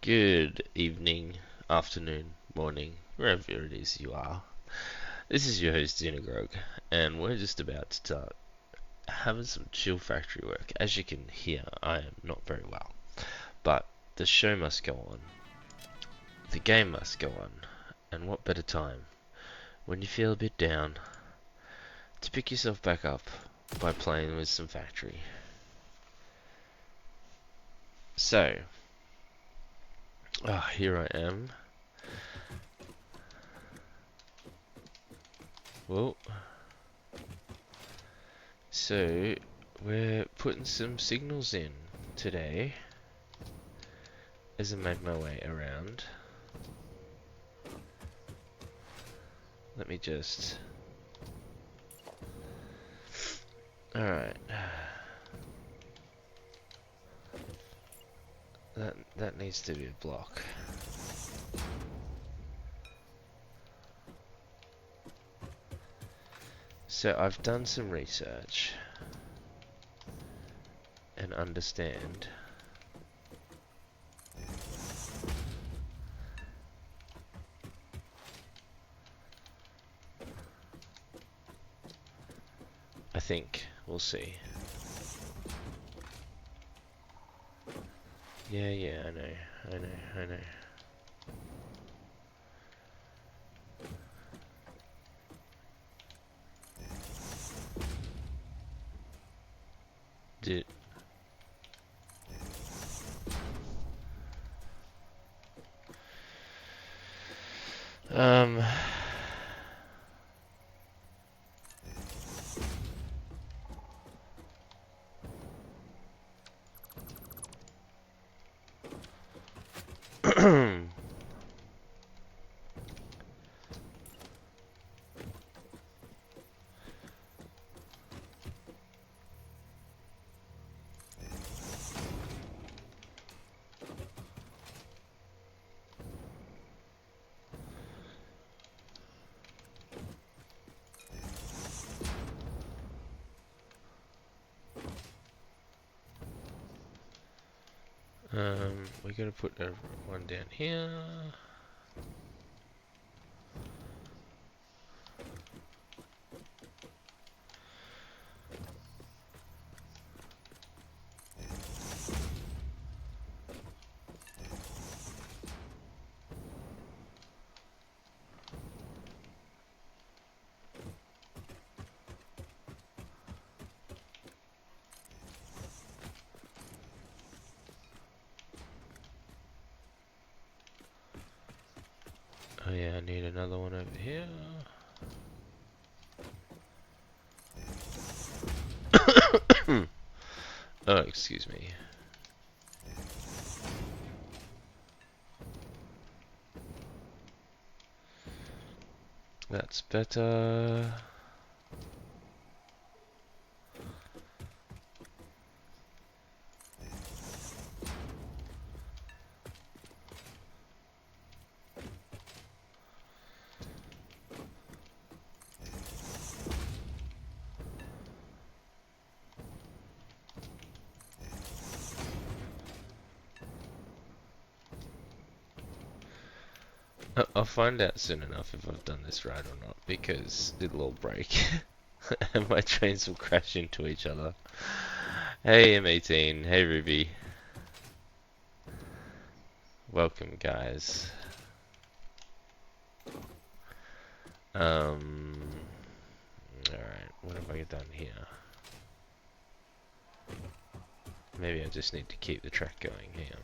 Good evening, afternoon, morning, wherever it is you are. This is your host Xenagrog, and we're just about to start having some chill factory work. As you can hear, I am not very well, but the show must go on. The game must go on, and what better time when you feel a bit down to pick yourself back up by playing with some factory. So, here I am. Well, so we're putting some signals in today as I make my way around. Let me just... Alright. That needs to be a block. So I've done some research and understand I think we'll see. Yeah, I know. Did we're gonna put one down here. Oh yeah, I need another one over here. Oh, excuse me. That's better. I'll find out soon enough if I've done this right or not, because it'll all break and my trains will crash into each other. Hey M18, hey Ruby. Welcome guys. Alright, what have I done here? Maybe I just need to keep the track going here.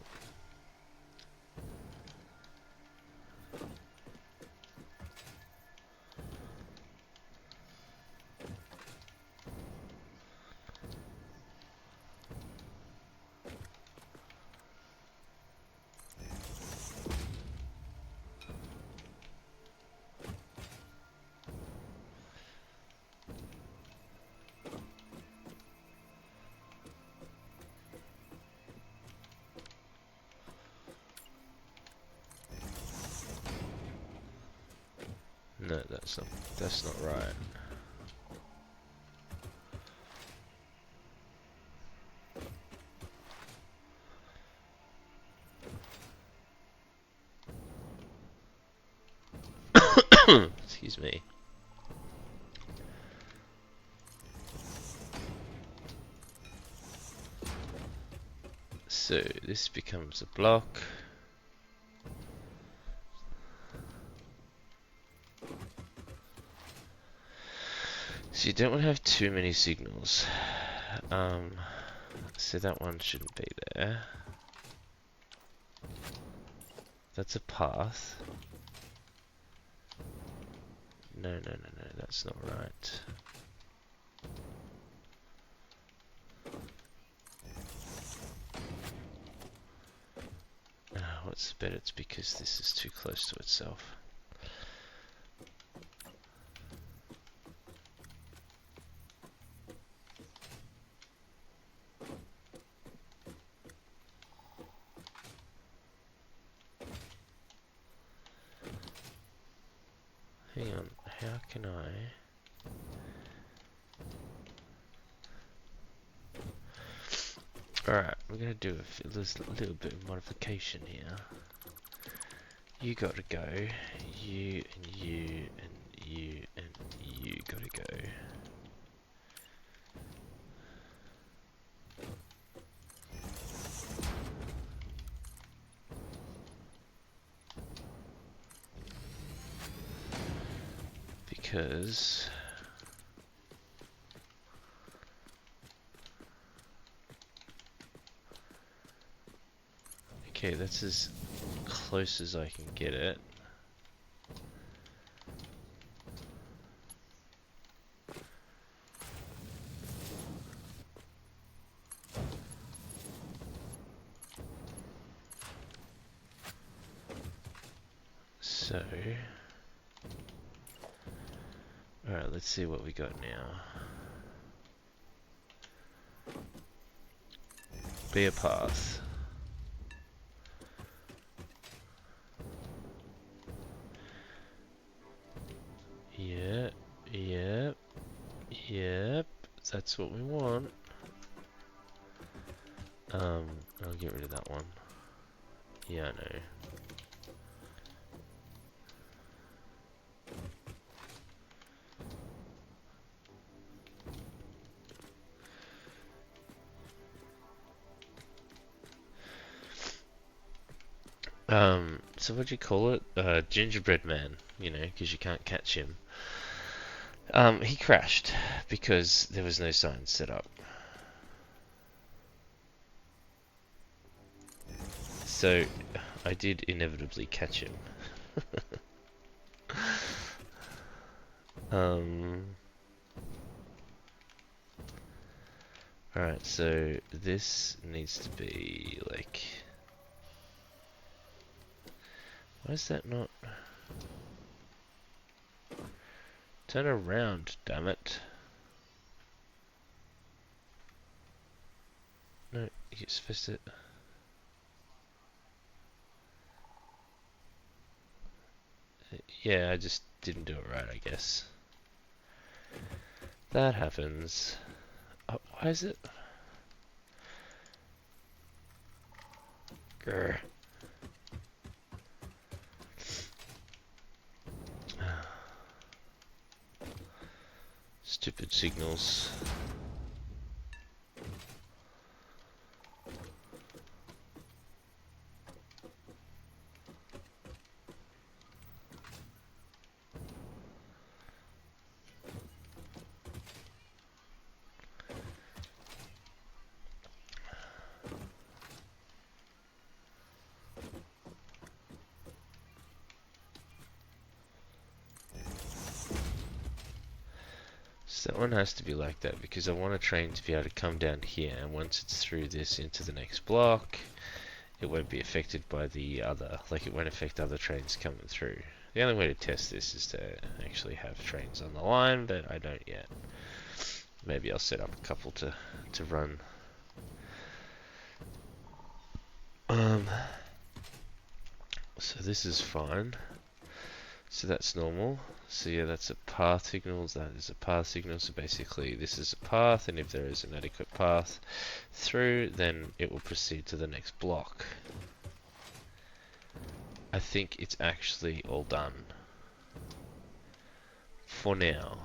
No, that's not right. Excuse me. So this becomes a block. So you don't want to have too many signals. So that one shouldn't be there. That's a path. No, that's not right. What's the bet? It's because this is too close to itself. Hang on, how can I... Alright, we're gonna do a little bit of modification here. You gotta go, you and you and you and you gotta go. Because... Okay, that's as close as I can get it. So... Alright, let's see what we got now. Be a path. Yep, that's what we want. I'll get rid of that one. Yeah, I know. So what do you call it? Gingerbread Man, you know, because you can't catch him. He crashed because there was no signs set up. So I did inevitably catch him. Alright, so this needs to be like... Why is that not... Turn around, damn it. No, you're supposed to... Yeah, I just didn't do it right, I guess. That happens. Oh, why is it? Grr. Stupid signals. So that one has to be like that because I want a train to be able to come down here, and once it's through this into the next block, it won't be affected by the other, like it won't affect other trains coming through. The only way to test this is to actually have trains on the line, but I don't yet. Maybe I'll set up a couple to run. So this is fine. So that's normal. So yeah, that's a path signal. That is a path signal. So basically this is a path, and if there is an adequate path through, then it will proceed to the next block. I think it's actually all done. for now.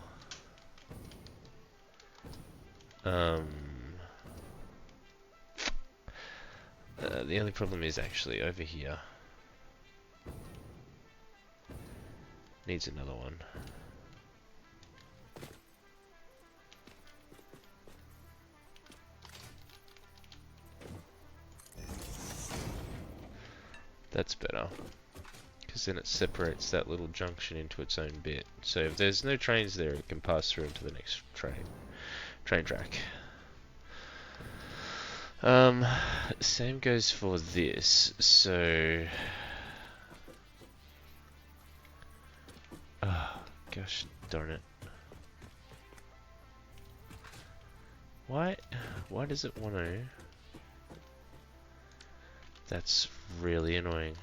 The only problem is actually over here. Needs another one. That's better. Because then it separates that little junction into its own bit. So if there's no trains there, it can pass through into the next train track. Same goes for this. So, gosh darn it. Why does it want to? That's really annoying.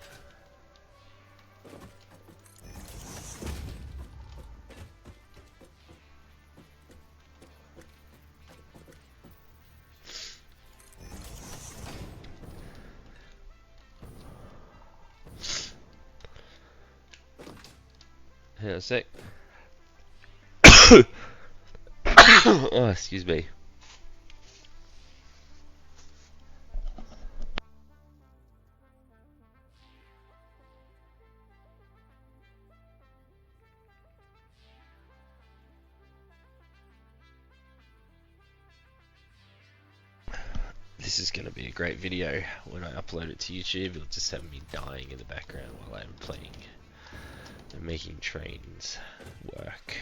Hang on a sec. Oh, excuse me. This is going to be a great video. When I upload it to YouTube, it'll just have me dying in the background while I'm playing and making trains work.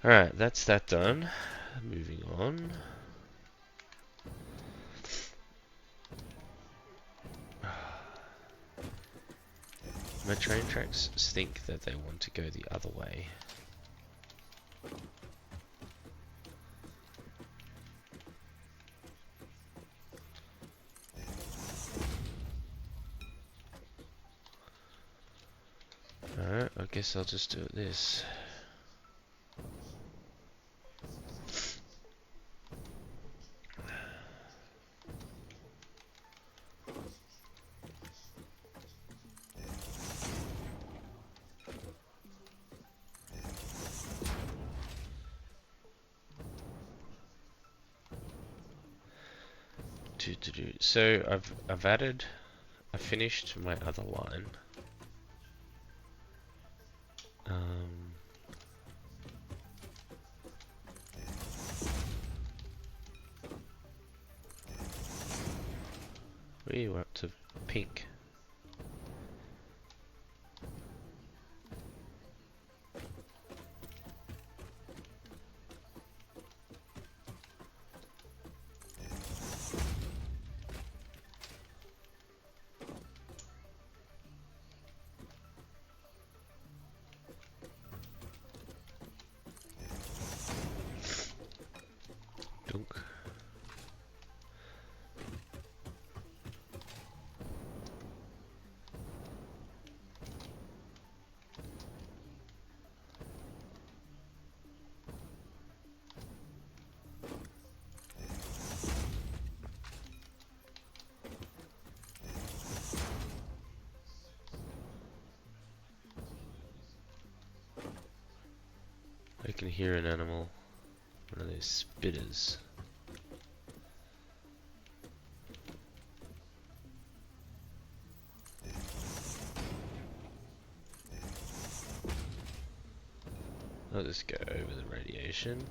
Alright, that's that done. Moving on. My train tracks think that they want to go the other way. Alright, I guess I'll just do it this. So I finished my other line. We're up to pink. Dunk. I can hear an animal. One of those spitters. I'll just go over the radiation.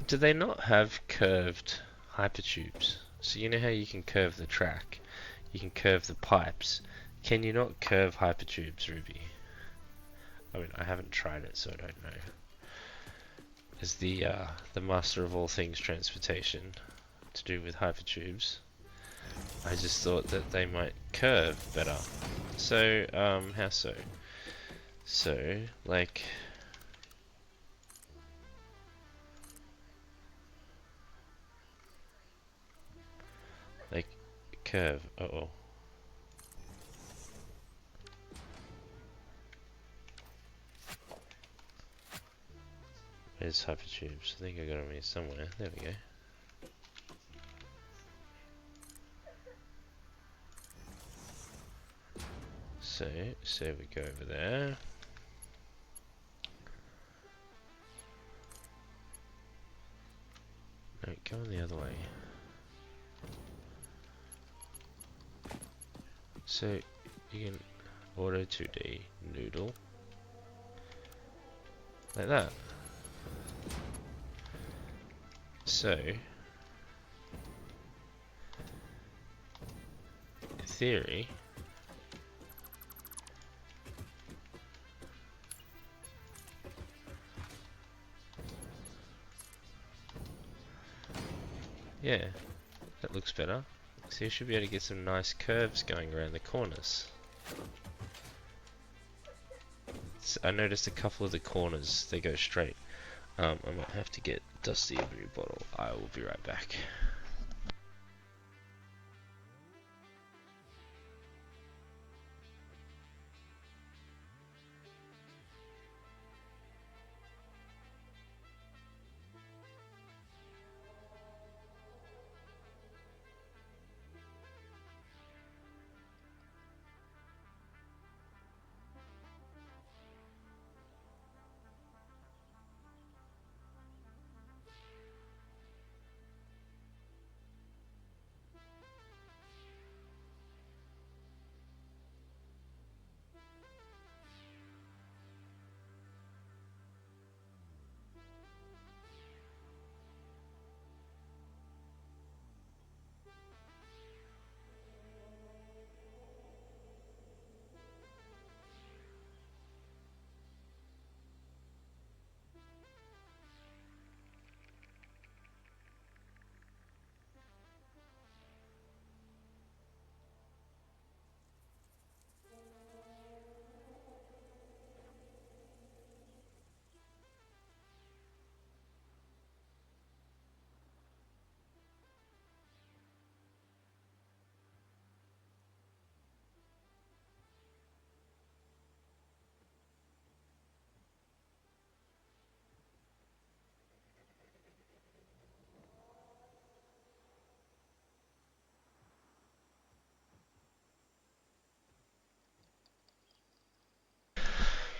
Do they not have curved hypertubes? So you know how you can curve the track, you can curve the pipes. Can you not curve hypertubes, Ruby? I mean, I haven't tried it, so I don't know. As the master of all things transportation to do with hypertubes, I just thought that they might curve better. So, how so? So, like, curve. Uh-oh. There's hypertubes. I think I got them here somewhere. There we go. So we go over there. No, go on the other way. So you can auto 2D noodle like that. So in theory, yeah, that looks better. So you should be able to get some nice curves going around the corners. So I noticed a couple of the corners, they go straight. I might have to get Dusty a new bottle. I will be right back.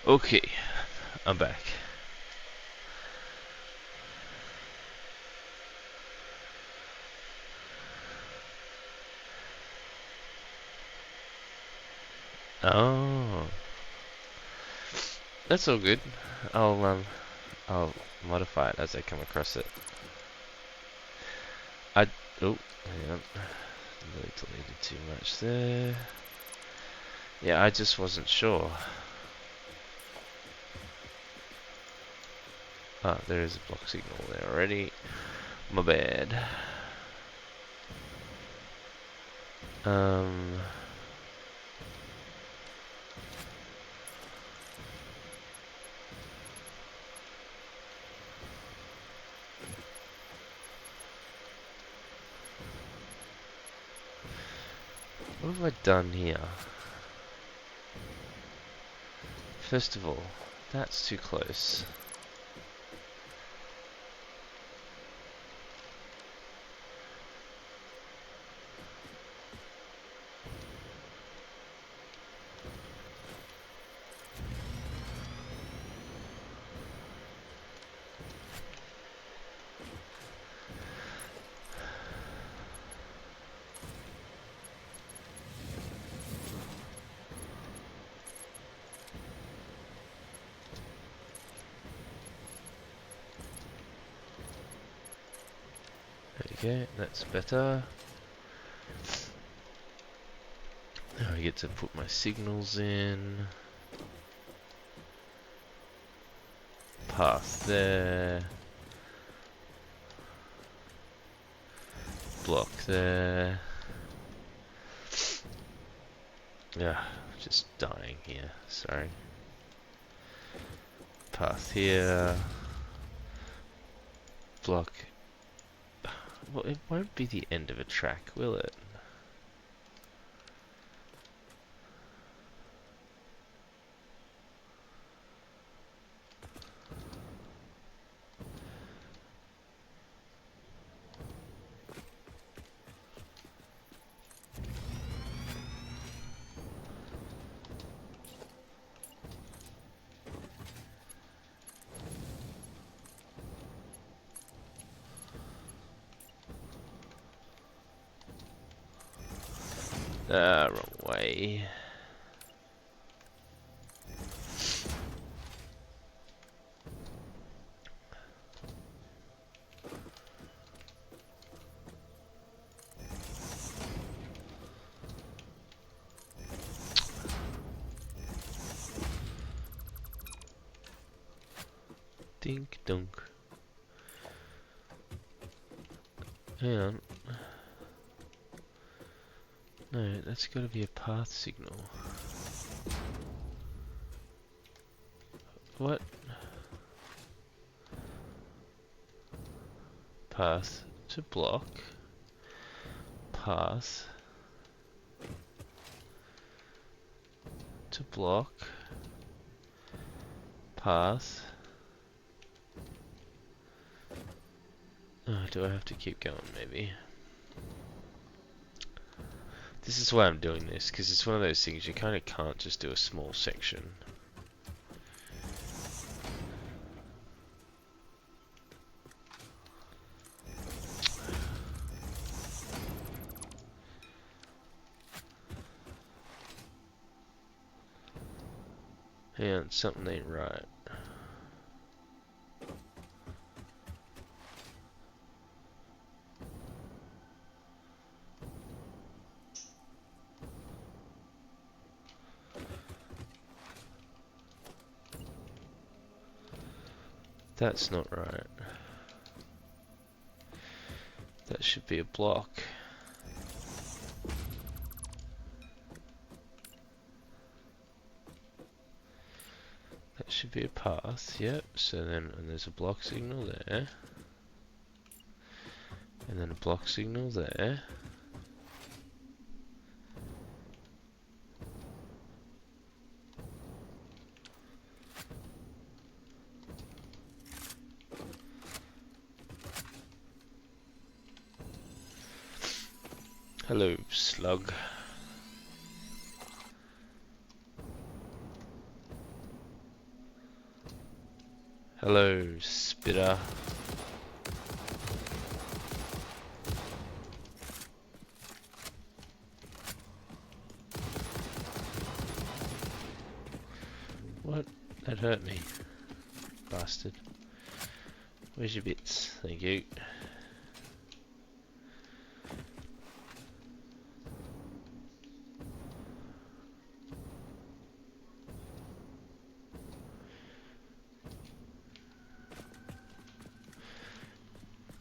Okay, I'm back. Oh, that's all good. I'll modify it as I come across it. Oh, hang on. Deleted too much there. Yeah, I just wasn't sure. Ah, there is a block signal there already. My bad. What have I done here? First of all, that's too close. Okay, that's better. Now I get to put my signals in. Path there. Block there. Yeah, just dying here, sorry. Path here. Block. Well, it won't be the end of a track, will it? Wrong way. Dink dunk. Hang on. No, that's gotta be a path signal. What? Path to block. Path to block. Path. Oh, do I have to keep going maybe? This is why I'm doing this, because it's one of those things you kind of can't just do a small section. And something ain't right. That's not right. That should be a block. That should be a path, yep. So then, and there's a block signal there. And then a block signal there. Hello, slug. Hello, spitter. What? That hurt me. Bastard. Where's your bits? Thank you.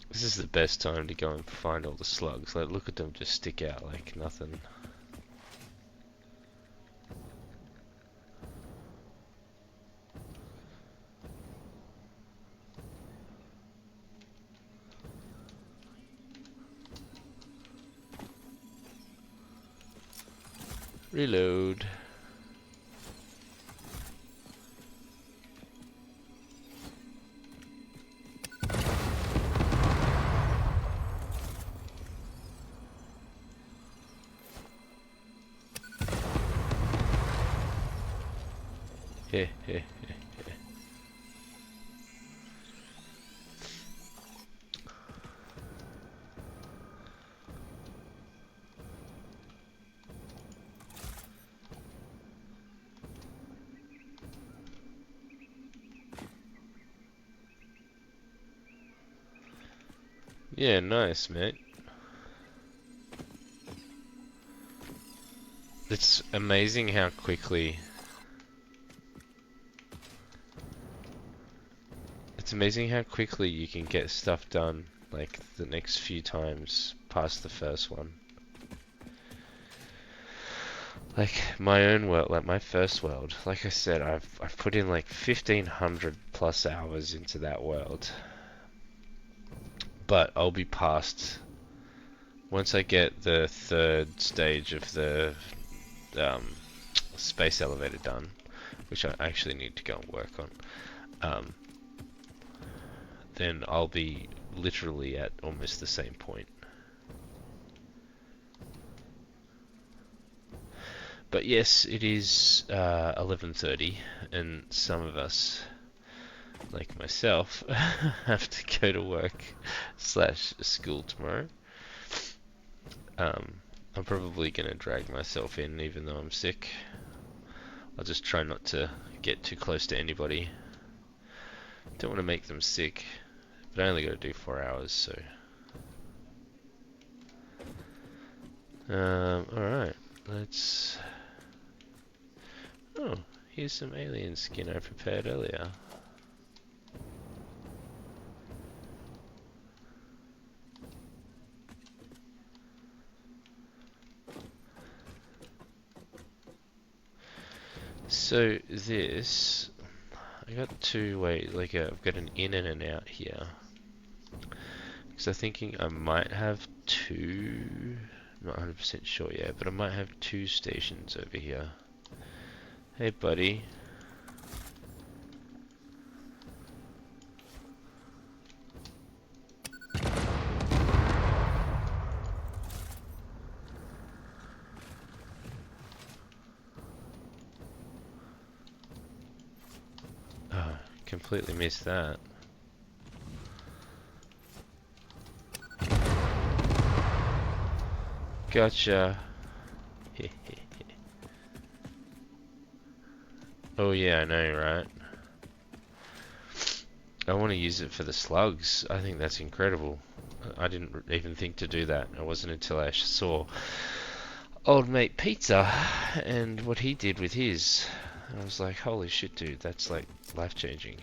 This is the best time to go and find all the slugs. Like, look at them just stick out like nothing. Reload. Heh heh heh heh. Yeah, nice, mate. It's amazing how quickly... It's amazing how quickly you can get stuff done, like, the next few times past the first one. Like, my own world, like, my first world, like I said, I've put in, like, 1,500 plus hours into that world. But I'll be past... Once I get the third stage of the space elevator done, which I actually need to go and work on, then I'll be literally at almost the same point. But yes, it is 11:30, and some of us, like myself, have to go to work / school tomorrow. I'm probably gonna drag myself in even though I'm sick. I'll just try not to get too close to anybody. Don't want to make them sick, but I only gotta do 4 hours, so. Alright, let's... Oh, here's some alien skin I prepared earlier. So this, I got two ways, like I've got an in and an out here. Because I'm thinking I might have two, I'm not 100% sure yet, but I might have two stations over here. Hey buddy. Oh, completely missed that. Gotcha. Oh yeah, I know, right? I want to use it for the slugs. I think that's incredible. I didn't even think to do that. It wasn't until I saw Old Mate Pizza and what he did with his. I was like, holy shit, dude, that's like life-changing.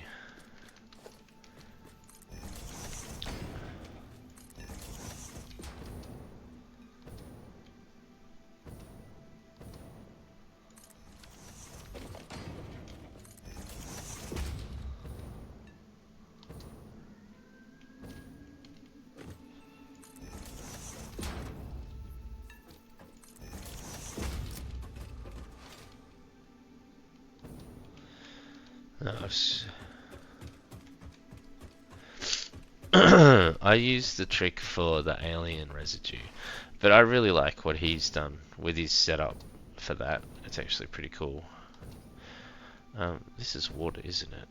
I used the trick for the alien residue, but I really like what he's done with his setup for that. It's actually pretty cool. This is water, isn't it?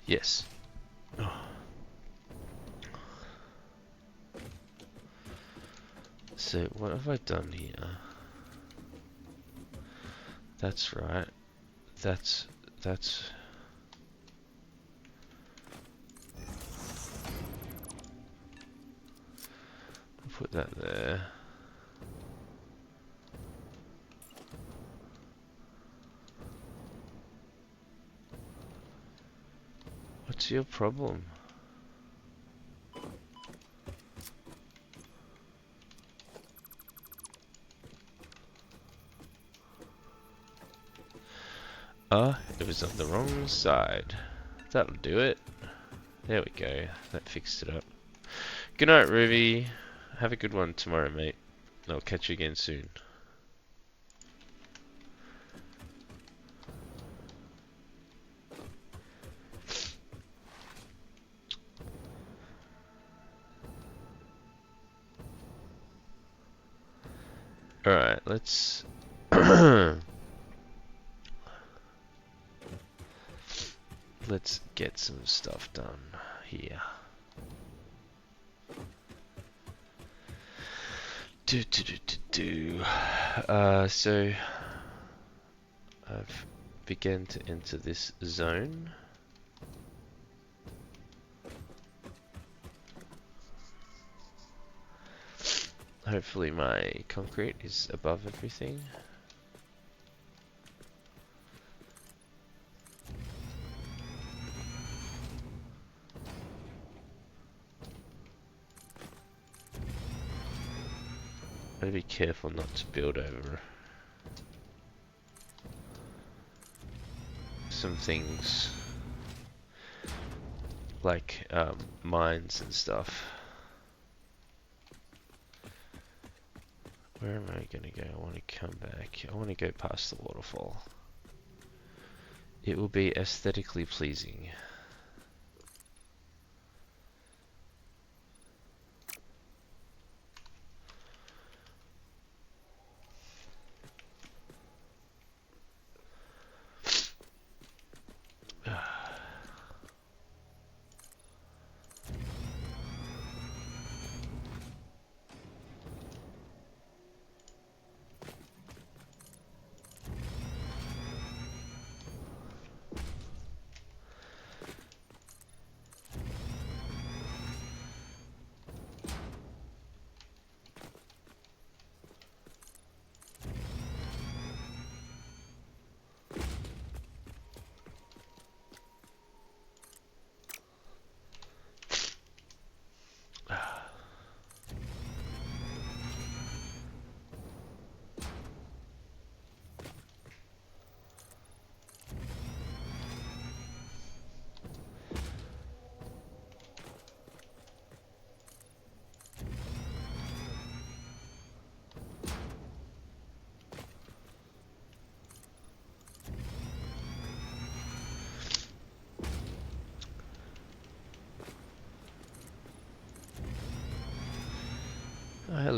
Yes. Oh. So what have I done here? That's right. That's I'll put that there. What's your problem? It was on the wrong side. That'll do it. There we go. That fixed it up. Good night, Ruby. Have a good one tomorrow, mate. I'll catch you again soon. Alright, let's... Let's get some stuff done here. So I've begun to enter this zone. Hopefully my concrete is above everything. Gotta be careful not to build over some things like mines and stuff. Where am I gonna go? I want to come back. I want to go past the waterfall. It will be aesthetically pleasing.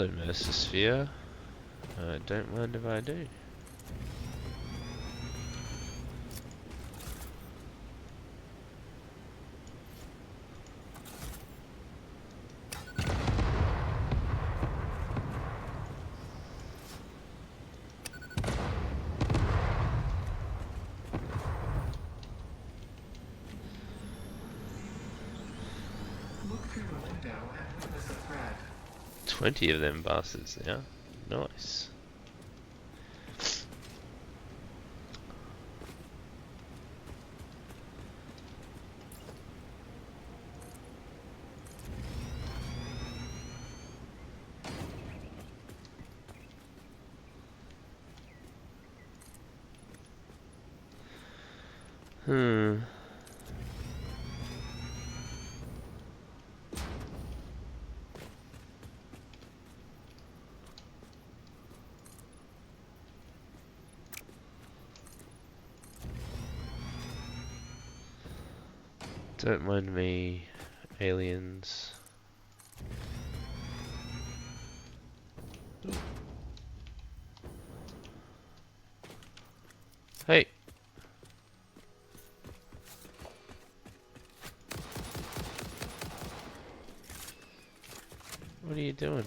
Hello, Mercer. Don't mind if I do. Look through the window and witness a thread. 20 of them bastards now. Nice. Don't mind me, aliens. Hey! What are you doing?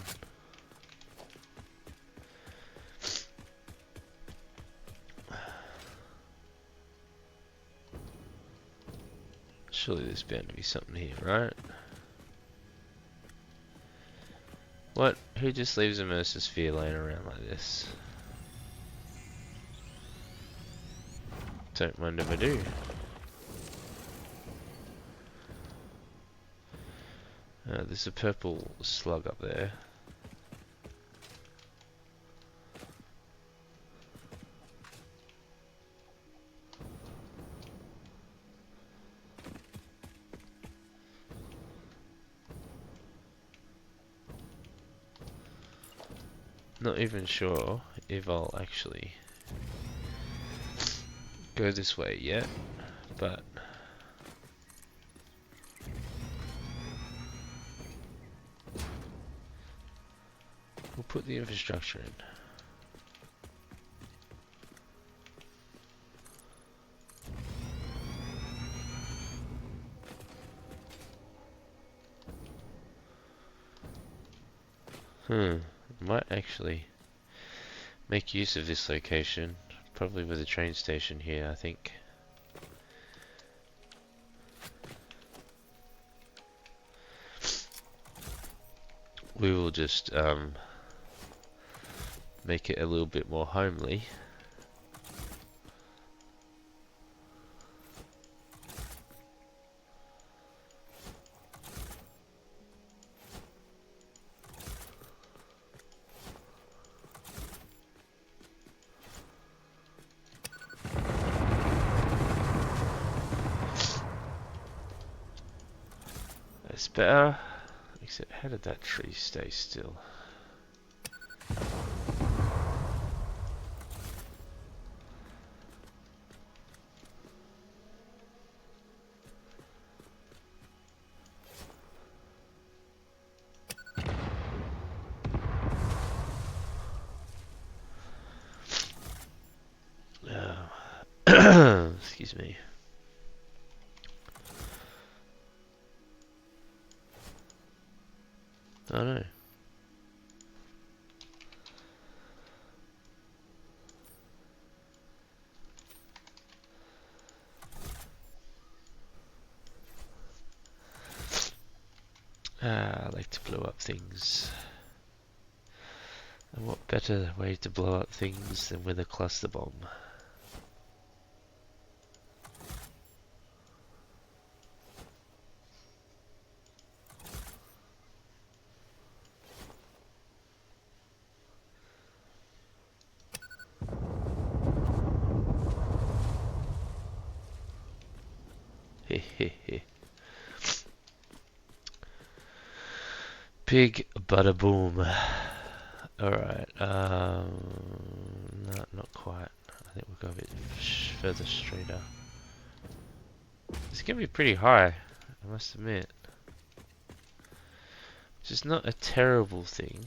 Surely there's bound to be something here, right? What? Who just leaves a Mercer laying around like this? Don't mind if I do. There's a purple slug up there. Not even sure if I'll actually go this way yet, but we'll put the infrastructure in. Might actually make use of this location, probably with a train station here, I think. We will just make it a little bit more homely. That's better. Except, how did that tree stay still? Excuse me. I know. I like to blow up things. And what better way to blow up things than with a cluster bomb? Hehehe. Big bada boom. Alright, no, not quite. I think we'll go a bit further straighter. It's gonna be pretty high, I must admit. Which is not a terrible thing.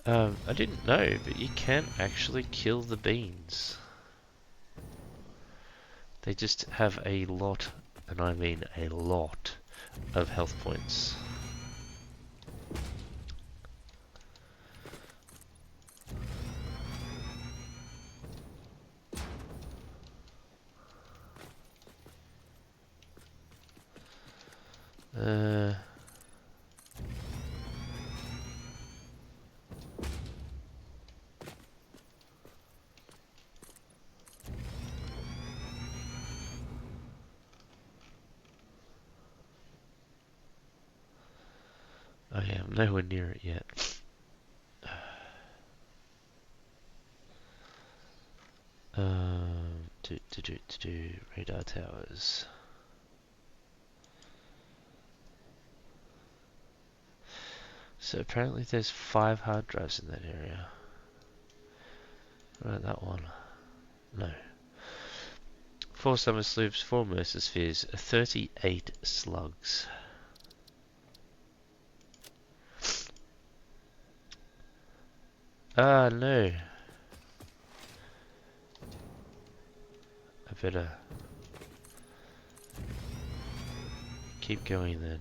I didn't know, but you can actually kill the beans. They just have a lot, and I mean a lot, of health points. I am nowhere near it yet. Radar towers. So apparently there's 5 hard drives in that area. Right, that one. No. 4 summer sloops, 4 mercer spheres, 38 slugs. Ah, no. I better keep going then.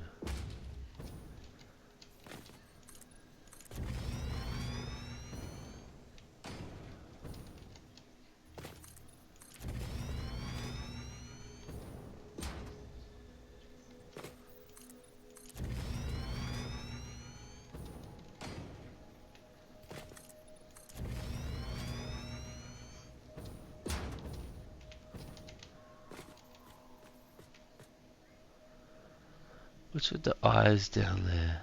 What's with the eyes down there?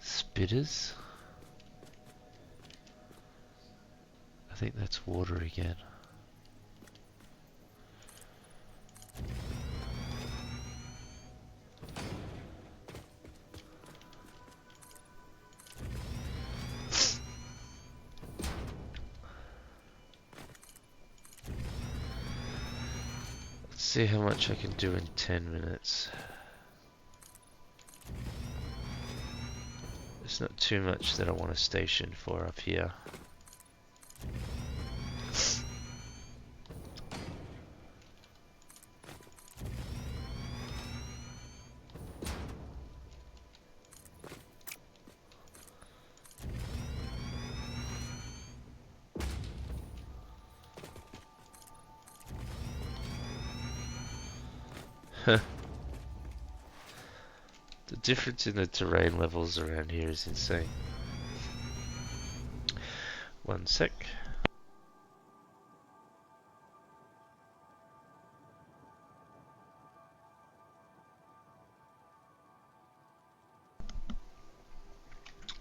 Spitters? I think that's water again. Let's see how much I can do in 10 minutes. There's not too much that I want to station for up here. The difference in the terrain levels around here is insane. One sec.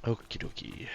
Okie dokie.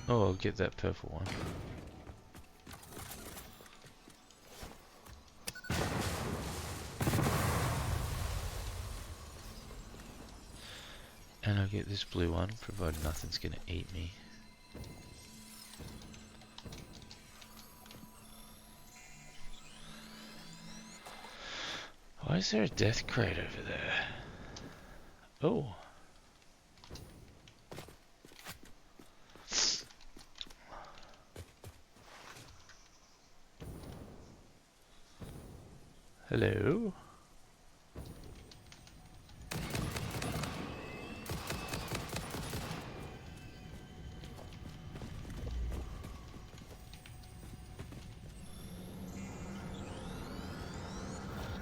Oh, I'll get that purple one. And I'll get this blue one, provided nothing's gonna eat me. Why is there a death crate over there? Oh. Hello?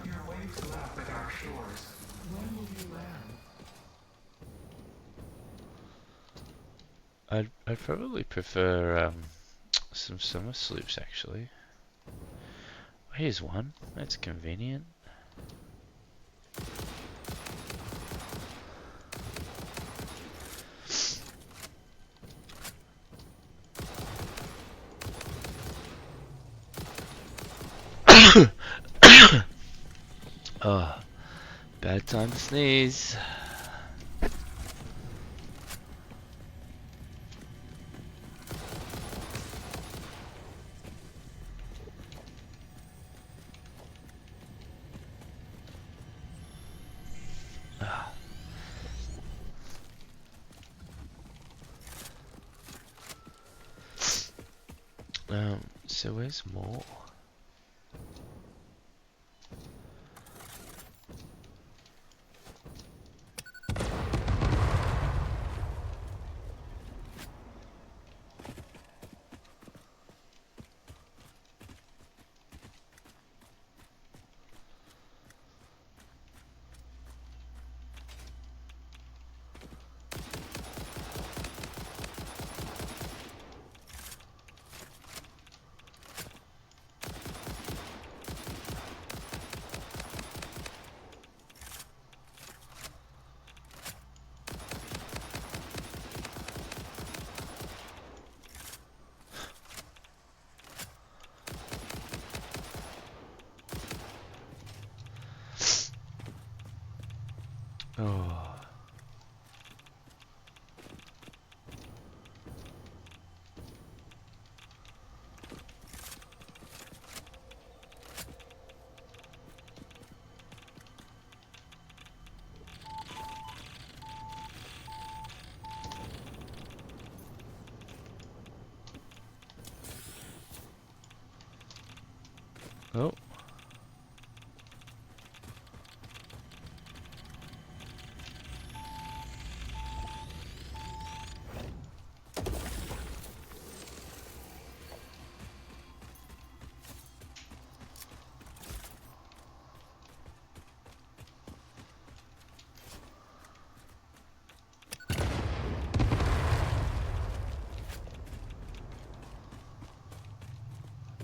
Your waves lap at our shores. When will you land? I'd probably prefer some summer sloops actually. Here's one. That's convenient. Oh, bad time to sneeze. So where's more? Oh. Oh.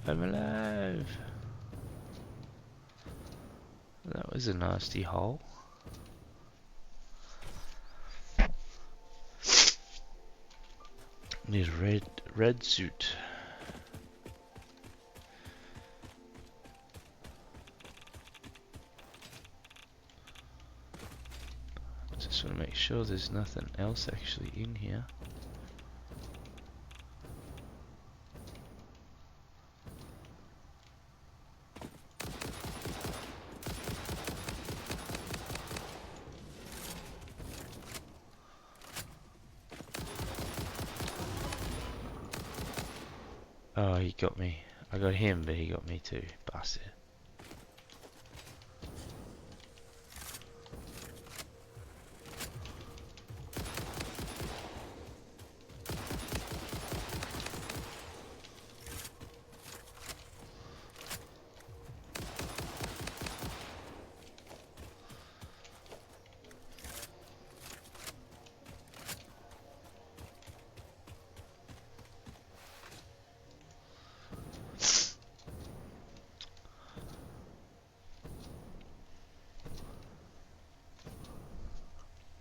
I'm alive. That was a nasty hole. Need a red suit. Just want to make sure there's nothing else actually in here. Oh, he got me. I got him, but he got me too. Bastard.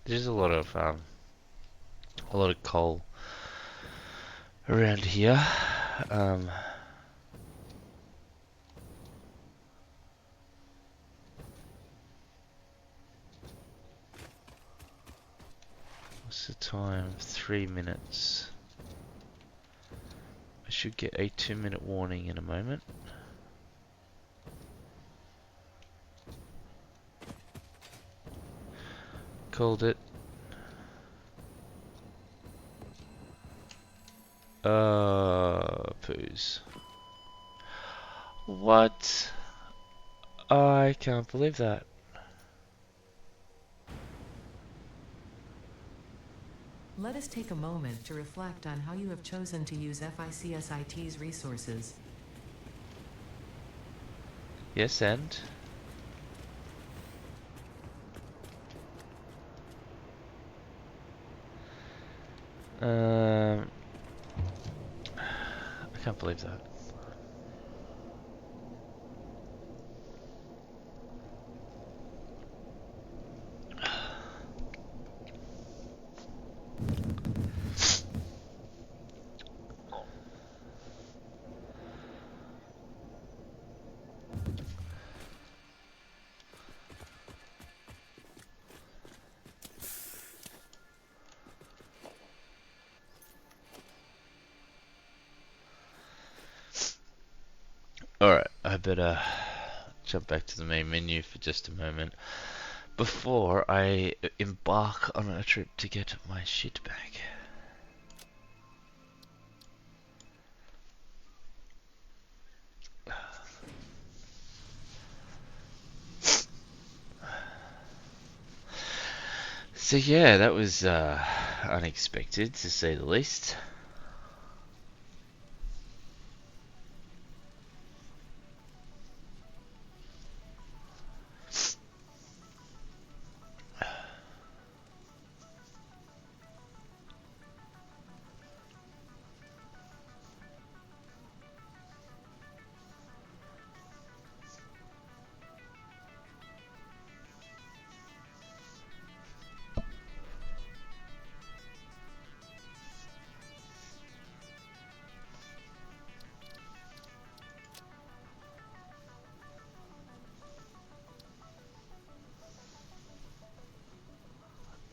There's a lot of coal around here. What's the time? 3 minutes. I should get a 2-minute warning in a moment. Called it. Poos. What? I can't believe that. Let us take a moment to reflect on how you have chosen to use FICSIT's resources. Yes, and? I can't believe that. better jump back to the main menu for just a moment before I embark on a trip to get my shit back. So yeah, that was unexpected to say the least.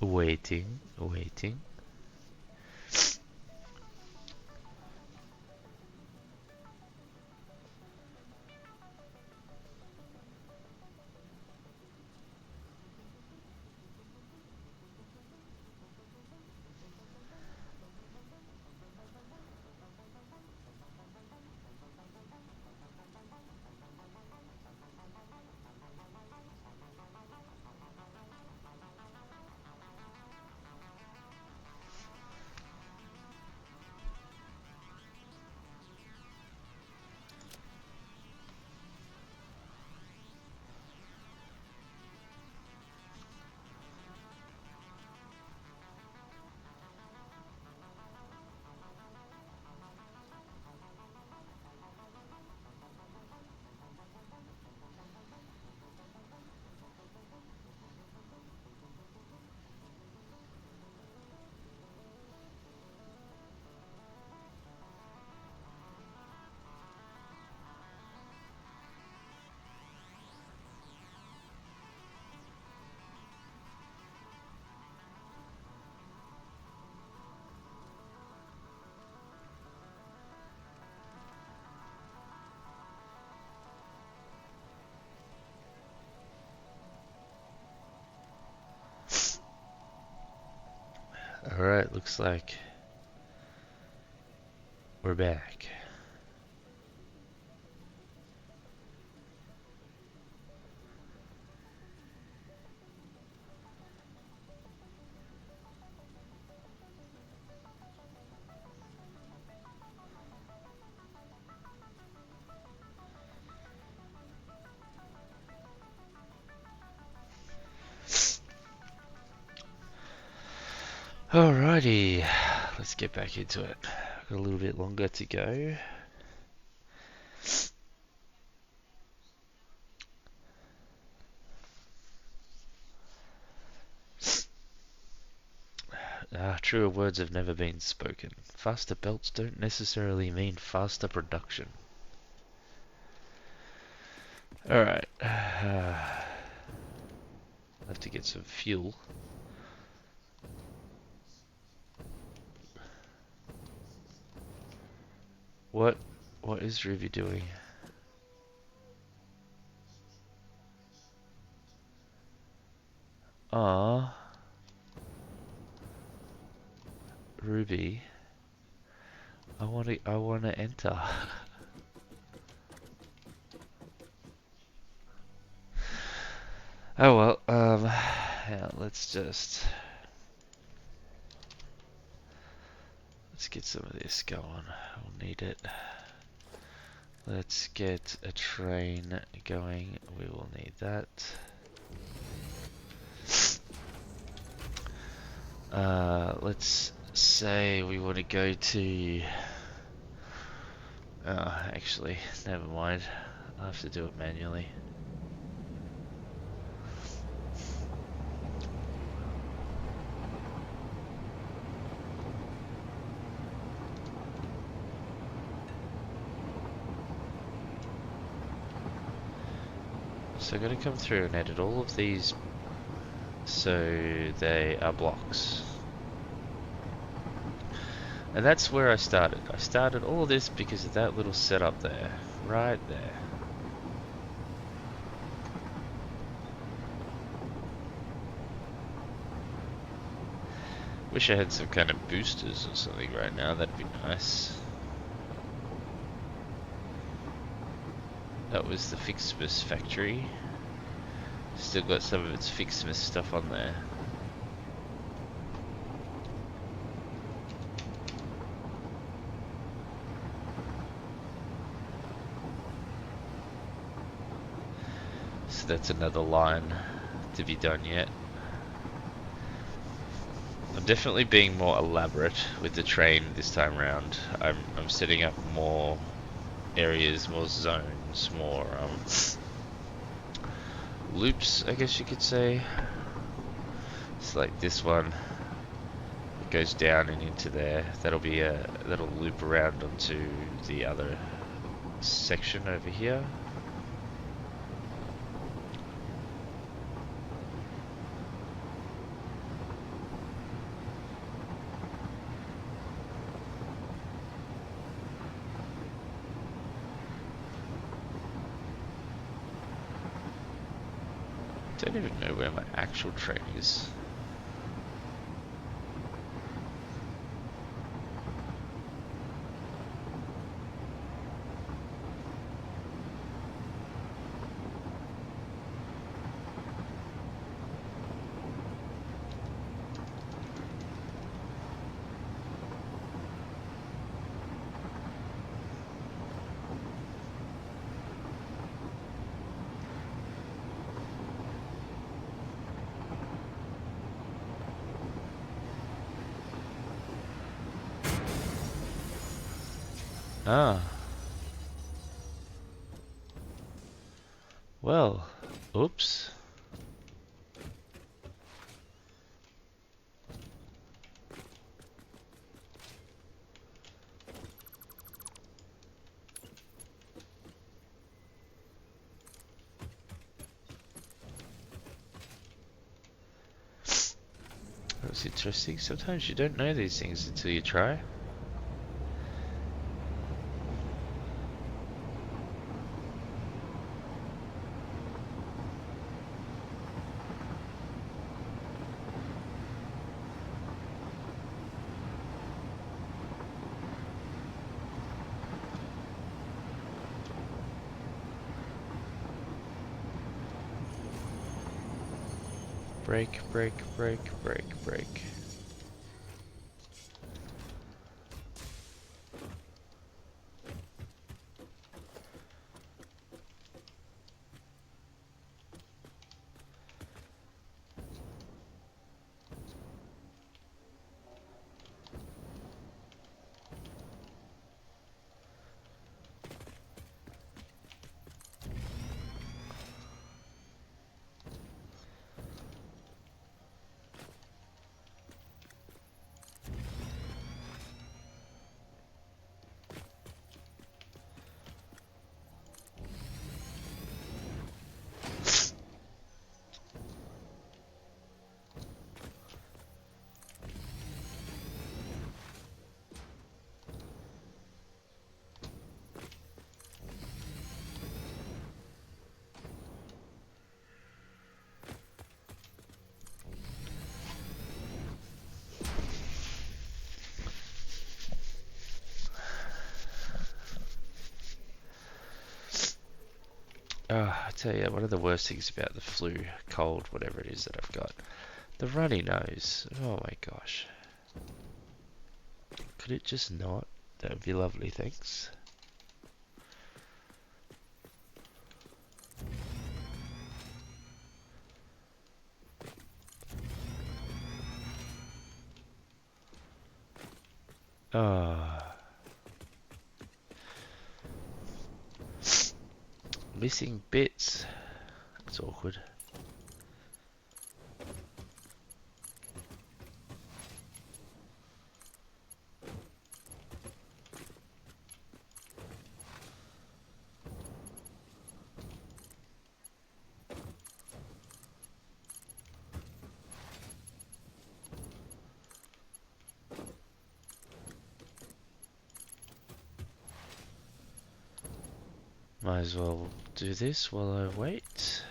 Waiting, waiting. Alright, looks like we're back. Alrighty, let's get back into it. Got a little bit longer to go. Truer words have never been spoken. Faster belts don't necessarily mean faster production. Alright. I'll have to get some fuel. What is Ruby doing? Ah, Ruby. I wanna enter. Oh well, yeah, let's get some of this going. We'll need it. Let's get a train going. We will need that. Let's say we want to go to... actually, never mind. I'll have to do it manually. So I'm going to come through and edit all of these so they are blocks. And that's where I started. I started all of this because of that little setup there. Right there. Wish I had some kind of boosters or something right now, that'd be nice. That was the Fixmas factory. Still got some of its Fixmas stuff on there. So that's another line to be done yet. I'm definitely being more elaborate with the train this time around. I'm setting up more areas, more zones, more loops, I guess you could say. It's like this one. It goes down and into there. That'll loop around onto the other section over here. Don't even know where my actual train is. Ah. Well, oops. That was interesting. Sometimes you don't know these things until you try. Break, break, break, break, break. I tell you, one of the worst things about the flu, cold, whatever it is that I've got, the runny nose. Oh my gosh. Could it just not? That would be lovely, thanks. Missing bits. That's awkward. Might as well do this while I wait.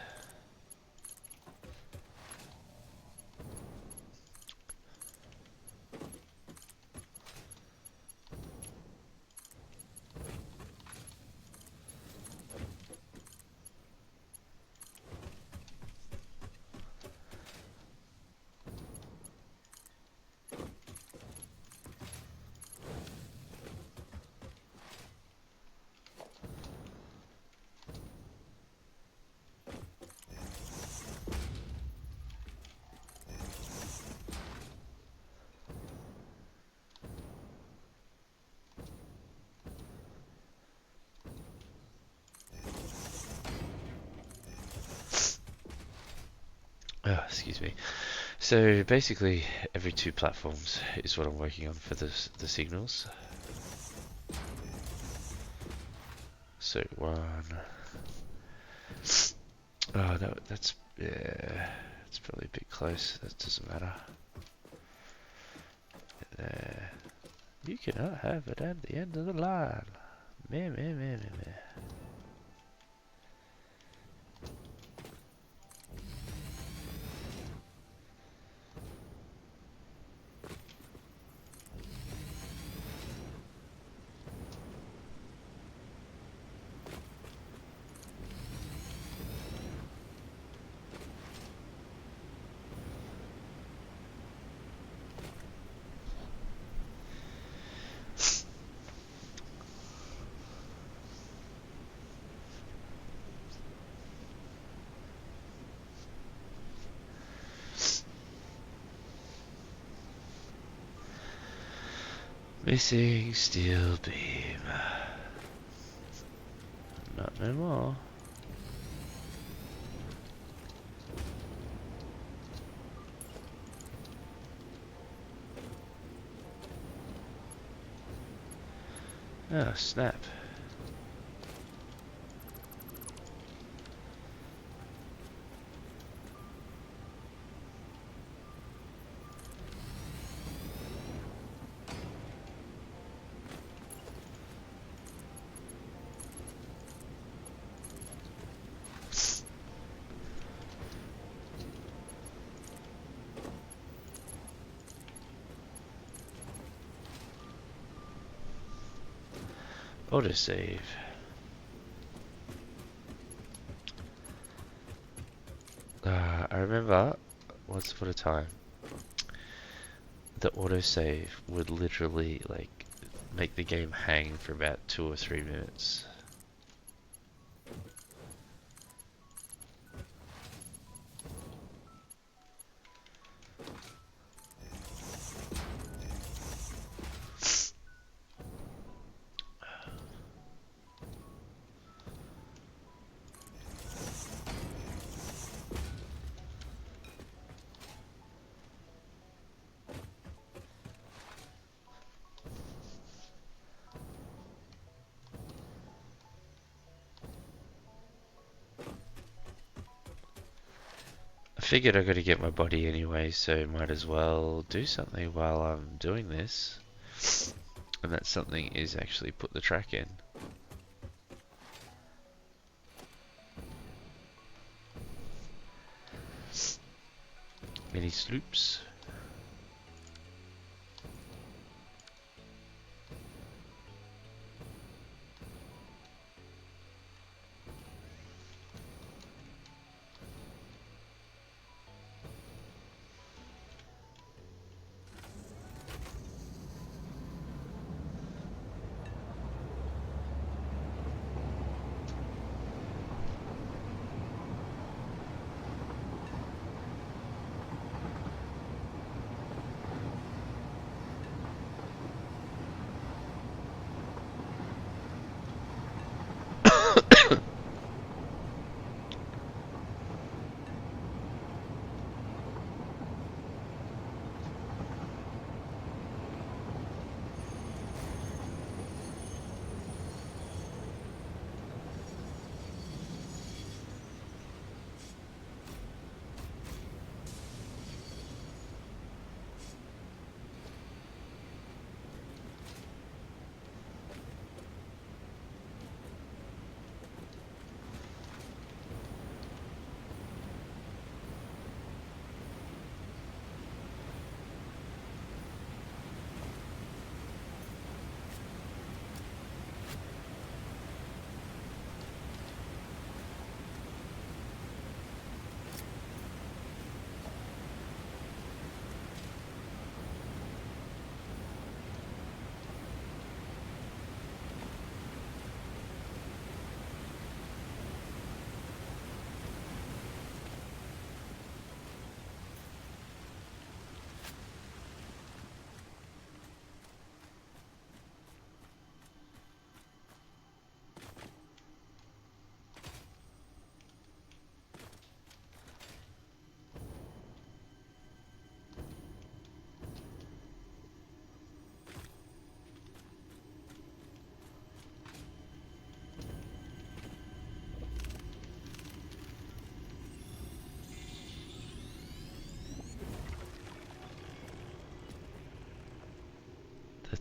Oh, excuse me. So basically, every two platforms is what I'm working on for the signals. So one. Oh, that's yeah. It's probably a bit close. That doesn't matter. There. You cannot have it at the end of the line. Meh, meh, meh, meh, meh. Missing steel beam. Not no more. Oh, snap. Autosave. I remember once upon a time the autosave would literally like make the game hang for about 2 or 3 minutes. I figured I gotta get my body anyway, so might as well do something while I'm doing this. And that something is actually put the track in. Mini sloops.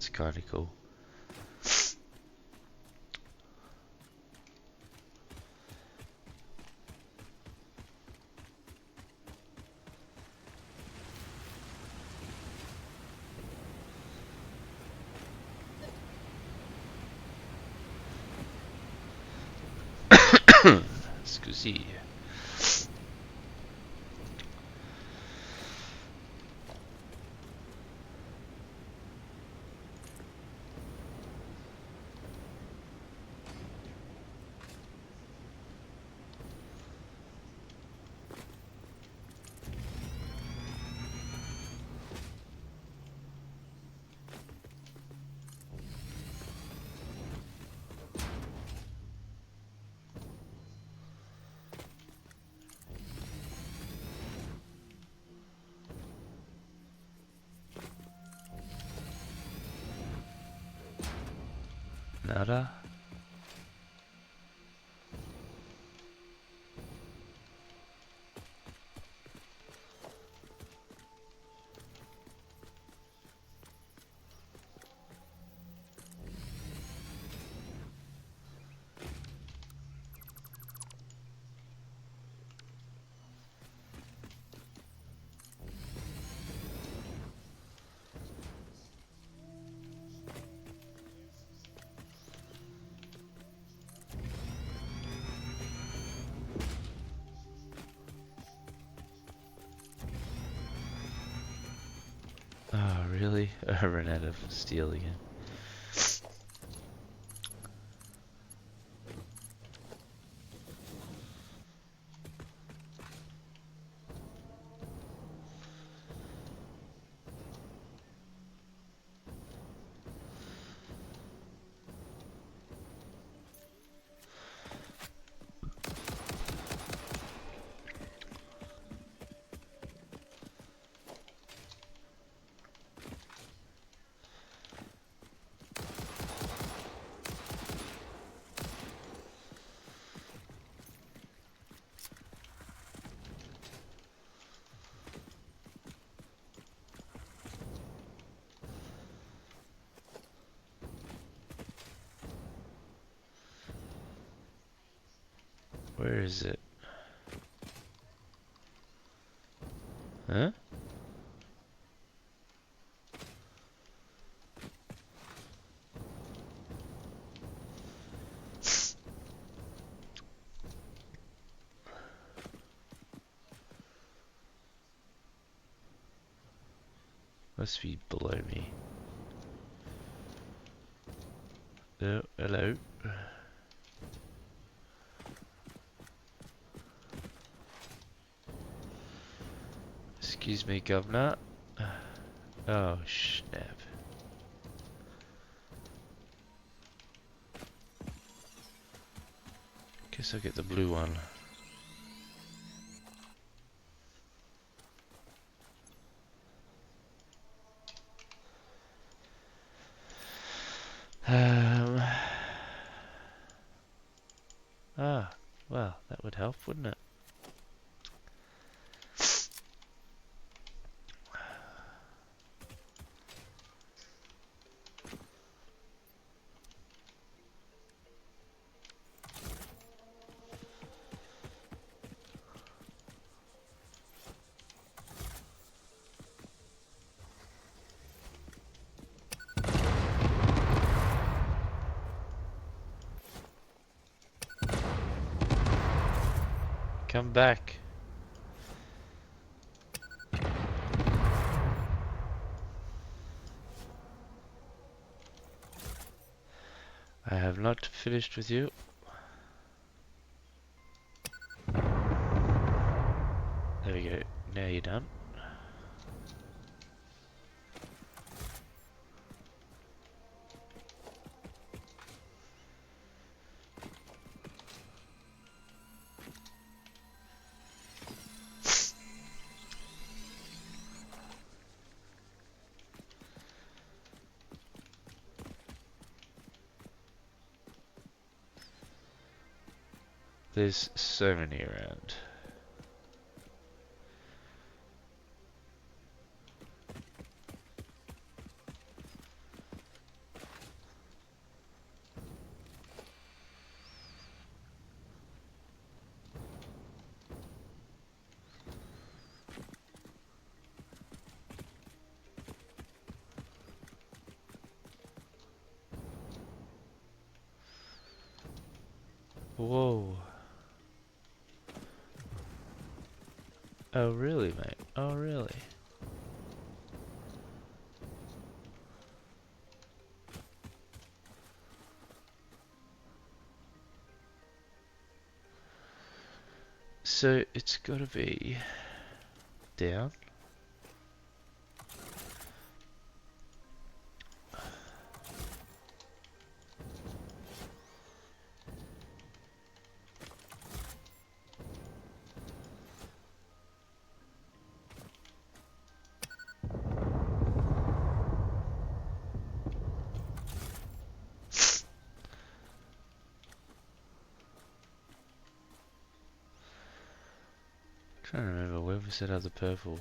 It's kind of cool. Scusi. Nada. Oh, really? I ran out of steel again. Where is it? Huh? Must be below me. Oh, hello. Excuse me, governor. Oh, snap. Guess I'll get the blue one. Ah, well, that would help, wouldn't it? Come back. I have not finished with you. There we go. Now you're done. There's so many around. Whoa. Oh really, mate? Oh really? So it's gotta be down. Trying to remember where was that other purple.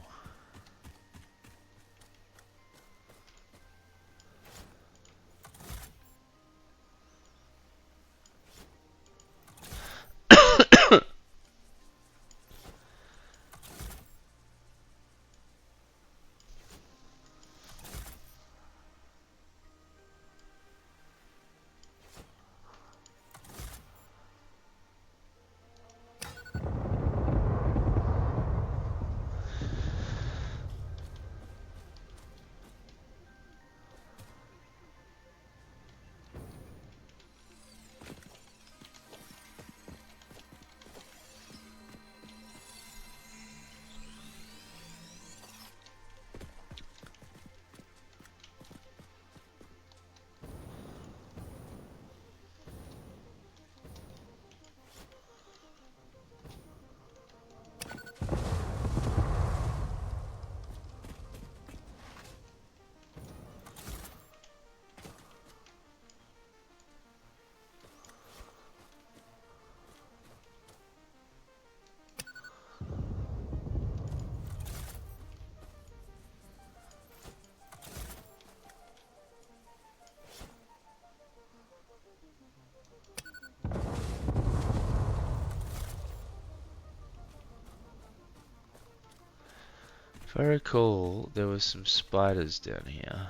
If I recall, there were some spiders down here.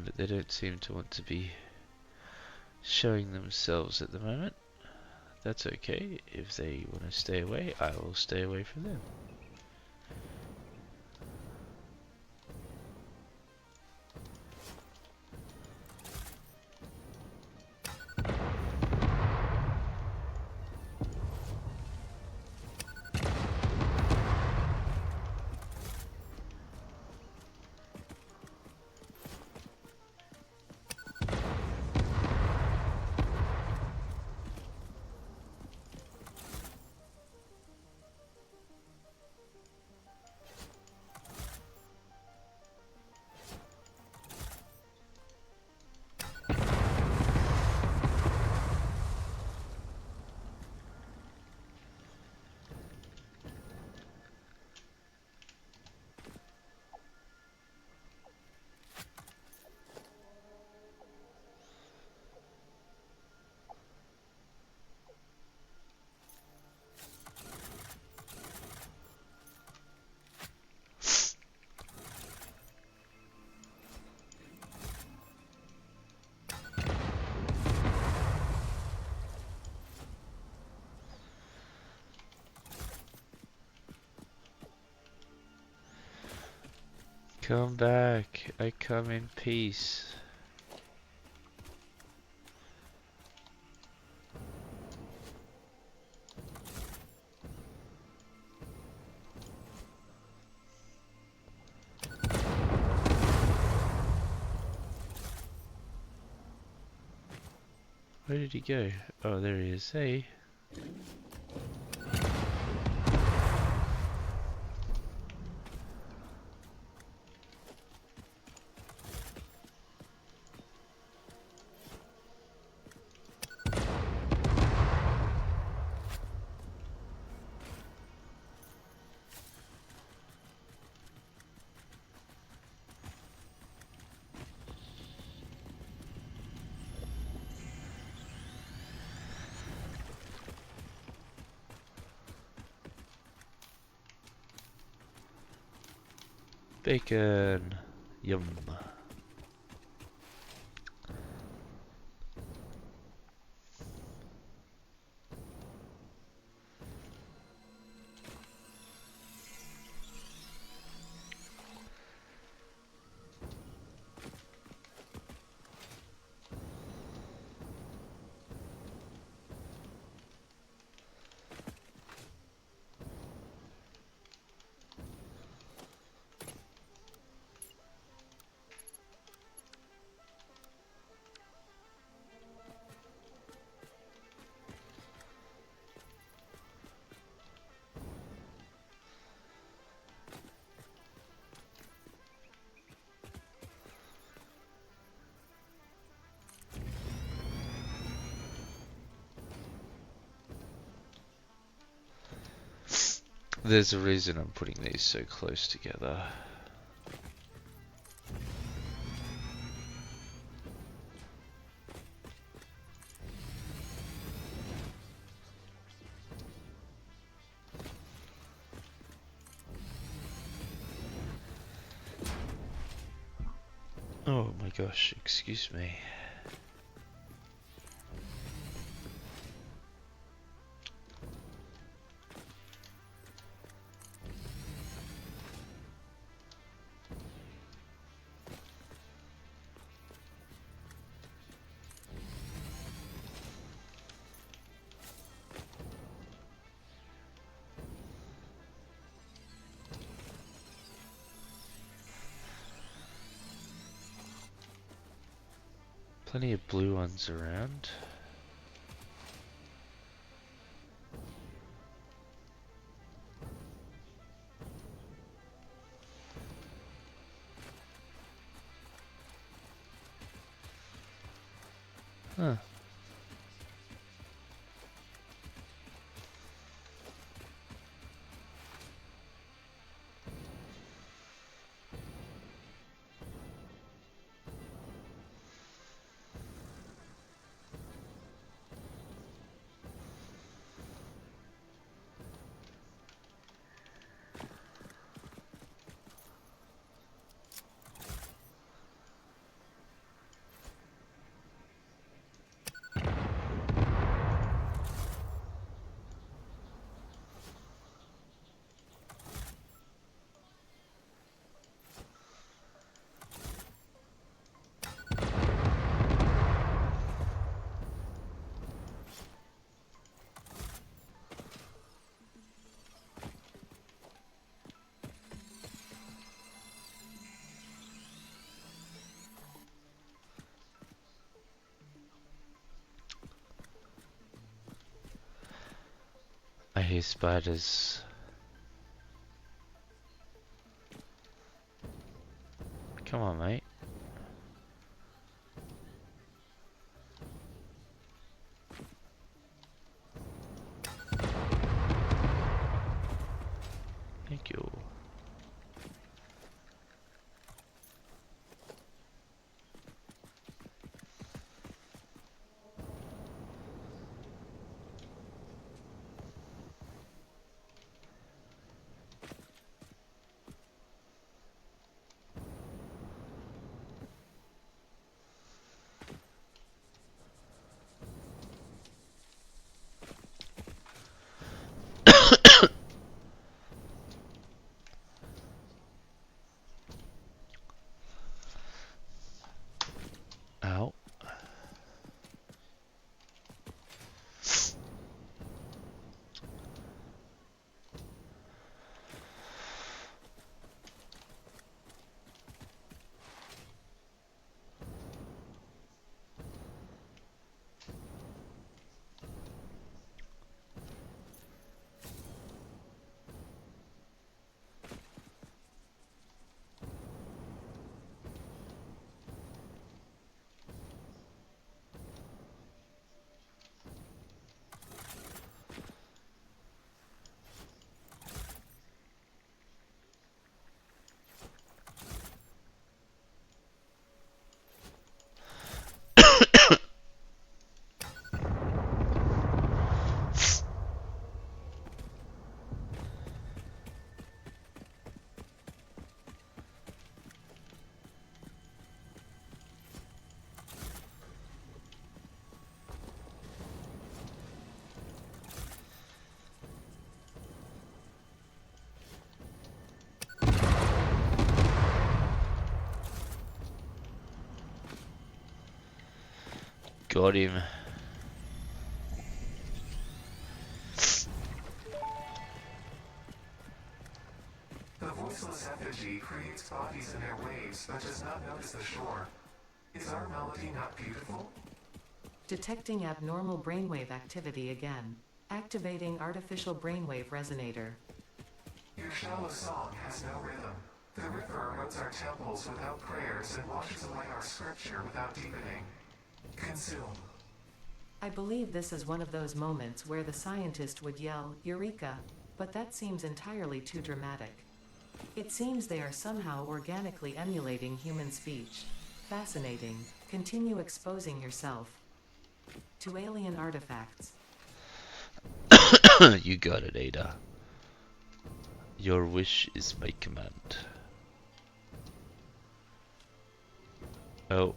But they don't seem to want to be showing themselves at the moment. That's okay. If they want to stay away, I will stay away from them. Come back. I come in peace. Where did he go? Oh, there he is. Hey. Bacon. Yum. There's a reason I'm putting these so close together. Oh my gosh, excuse me. Plenty of blue ones around. Huh. I hear spiders. Come on, mate. Thank you. Got him. The voiceless effigy creates bodies in airwaves but does not notice the shore. Is our melody not beautiful? Detecting abnormal brainwave activity again. Activating artificial brainwave resonator. Your shallow song has no rhythm. The river erodes our temples without prayers and washes away our scripture without deepening. Consume. I believe this is one of those moments where the scientist would yell, "Eureka!" But that seems entirely too dramatic. It seems they are somehow organically emulating human speech. Fascinating. Continue exposing yourself to alien artifacts. You got it, Ada. Your wish is my command. Oh.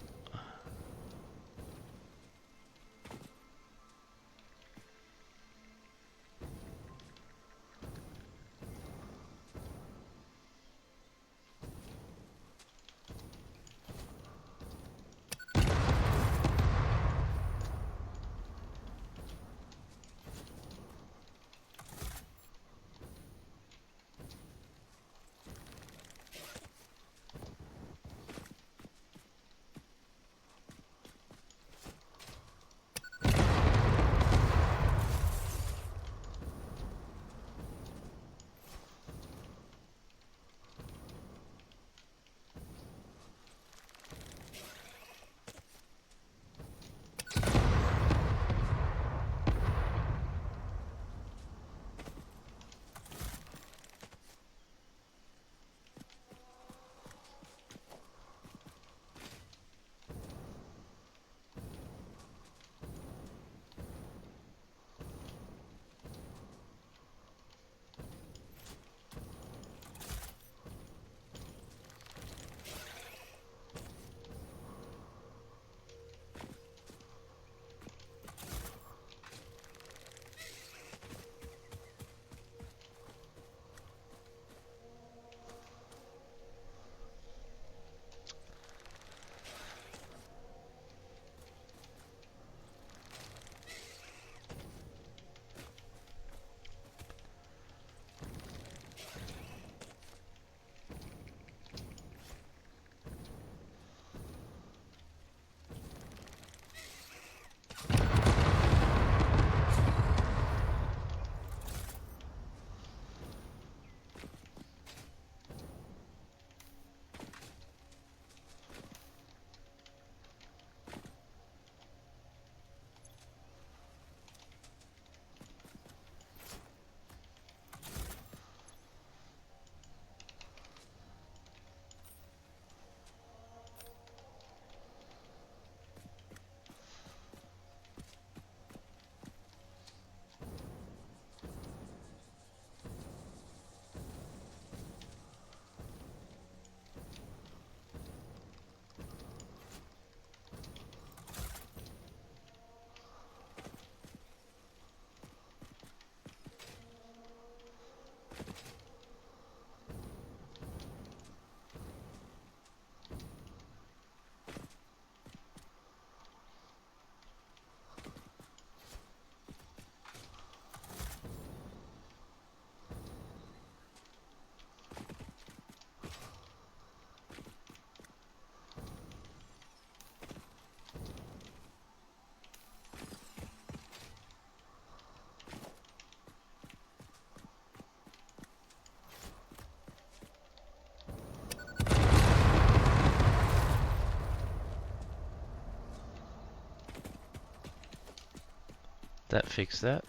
That fixed that.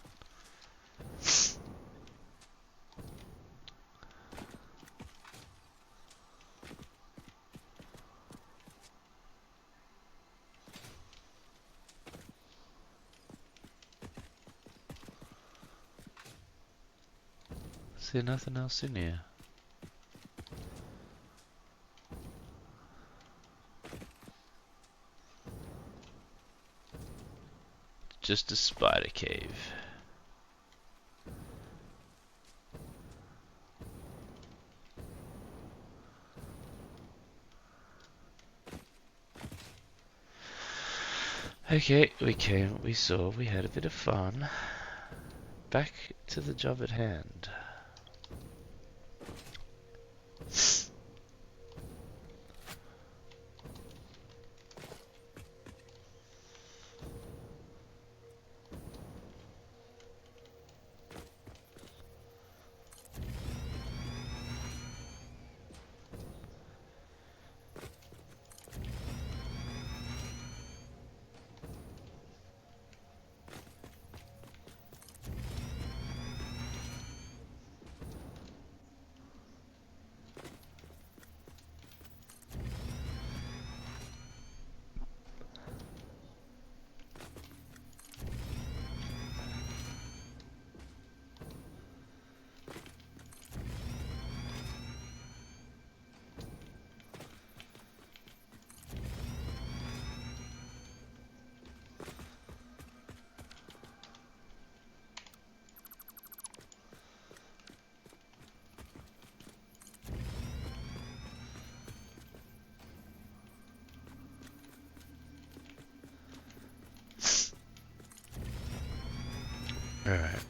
Is there nothing else in here? Just a spider cave. Okay, we came, we saw, we had a bit of fun. Back to the job at hand. Alright.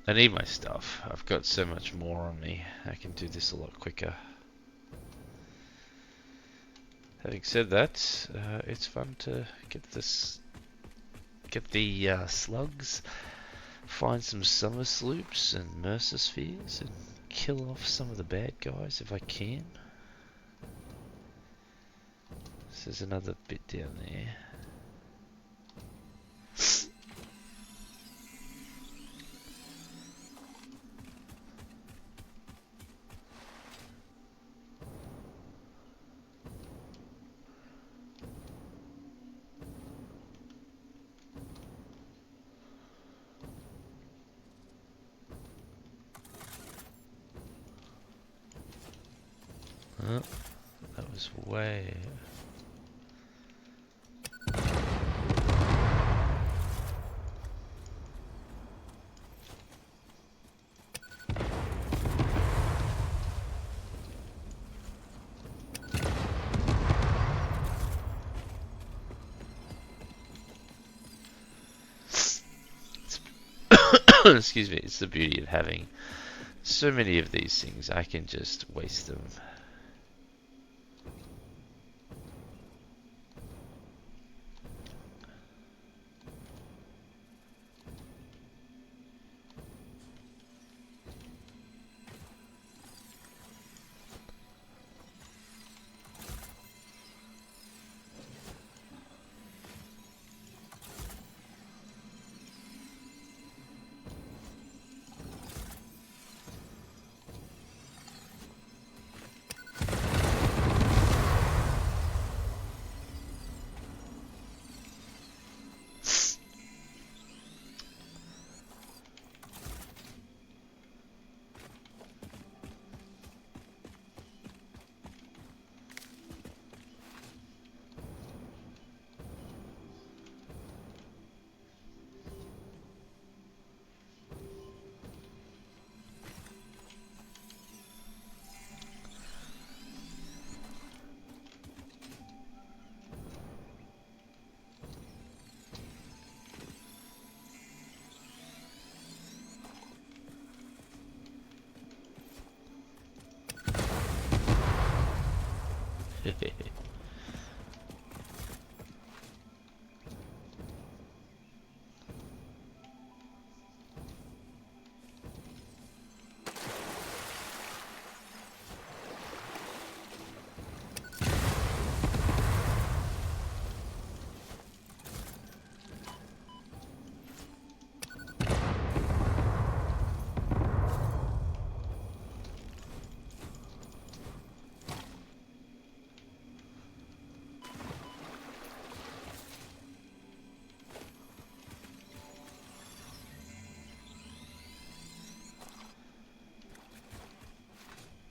I need my stuff. I've got so much more on me. I can do this a lot quicker. Having said that, it's fun to get the slugs, find some summer sloops and mercer spheres, and kill off some of the bad guys if I can. So there's another bit down there. Oh, that was way... Excuse me, it's the beauty of having so many of these things. I can just waste them.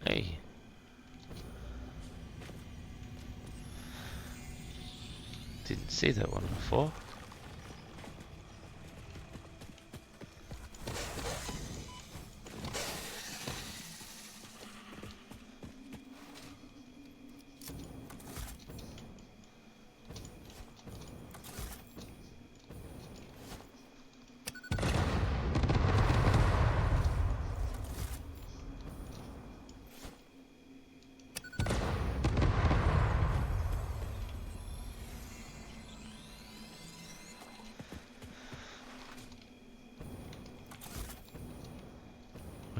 Hey. Didn't see that one before.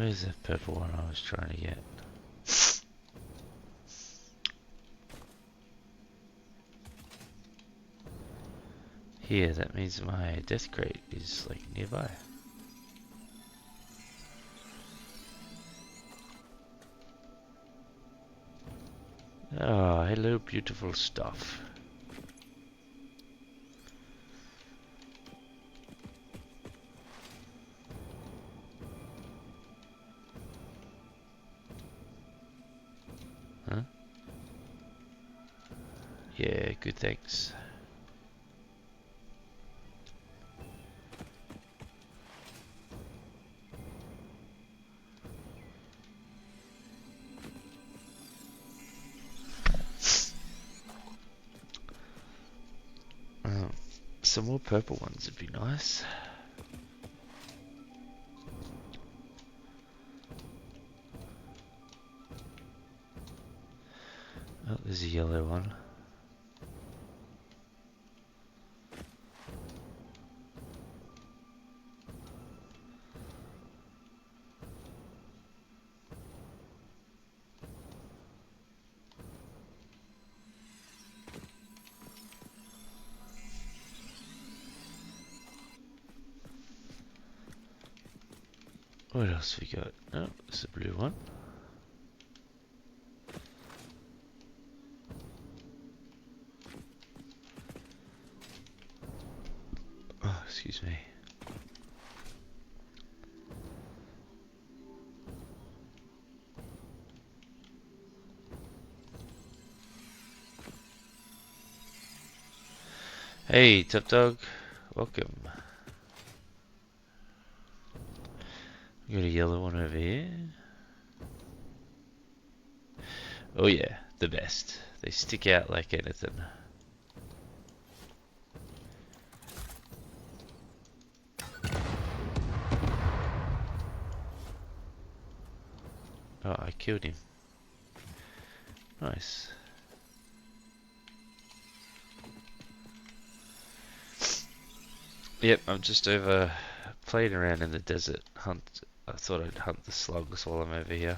Where's that purple one I was trying to get? Here, that means my death crate is like nearby. Oh, hello beautiful stuff. Huh? Yeah, good thanks. Some more purple ones would be nice. Oh, there's a yellow one. What else we got? Oh, there's a blue one. Oh, excuse me. Hey, Top Dog. Welcome. We got a yellow one over here. Oh yeah, the best. They stick out like anything. Oh, I killed him. Nice. Yep, I'm just over playing around in the desert. I thought I'd hunt the slugs while I'm over here.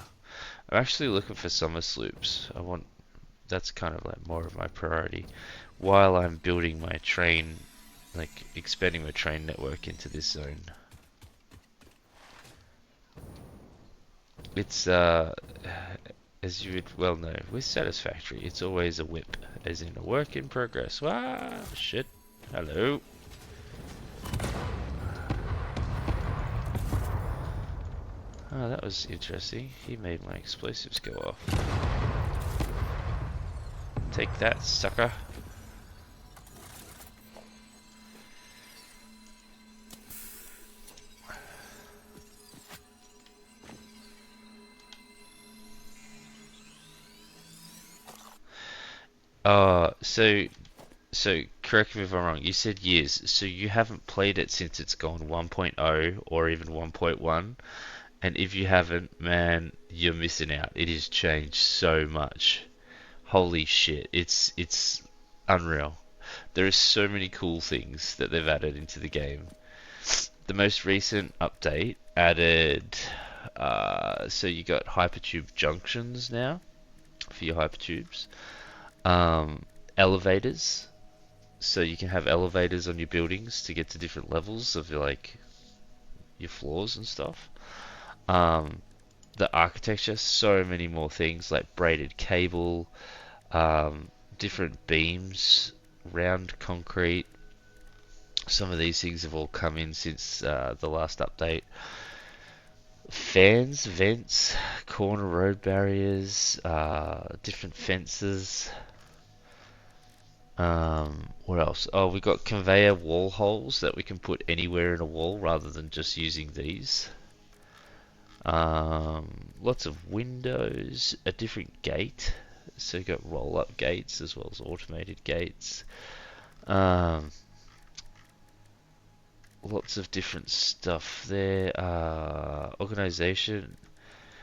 I'm actually looking for summer sloops. That's kind of like more of my priority while I'm building my train, like expanding my train network into this zone. It's as you would well know, with Satisfactory, it's always a whip, as in a work in progress. Wow, shit. Hello. Oh, that was interesting. He made my explosives go off. Take that, sucker. So correct me if I'm wrong. You said years, so you haven't played it since it's gone 1.0 or even 1.1. And if you haven't, man, you're missing out. It has changed so much. Holy shit, it's unreal. There are so many cool things that they've added into the game. The most recent update added, so you got hypertube junctions now for your hypertubes. Elevators, so you can have elevators on your buildings to get to different levels of your floors and stuff. The architecture, so many more things like braided cable, different beams, round concrete. Some of these things have all come in since the last update. Fans, vents, corner road barriers, different fences. What else? Oh, we got conveyor wall holes that we can put anywhere in a wall rather than just using these. Lots of windows, a different gate. So you got roll-up gates as well as automated gates. Lots of different stuff there. Organization.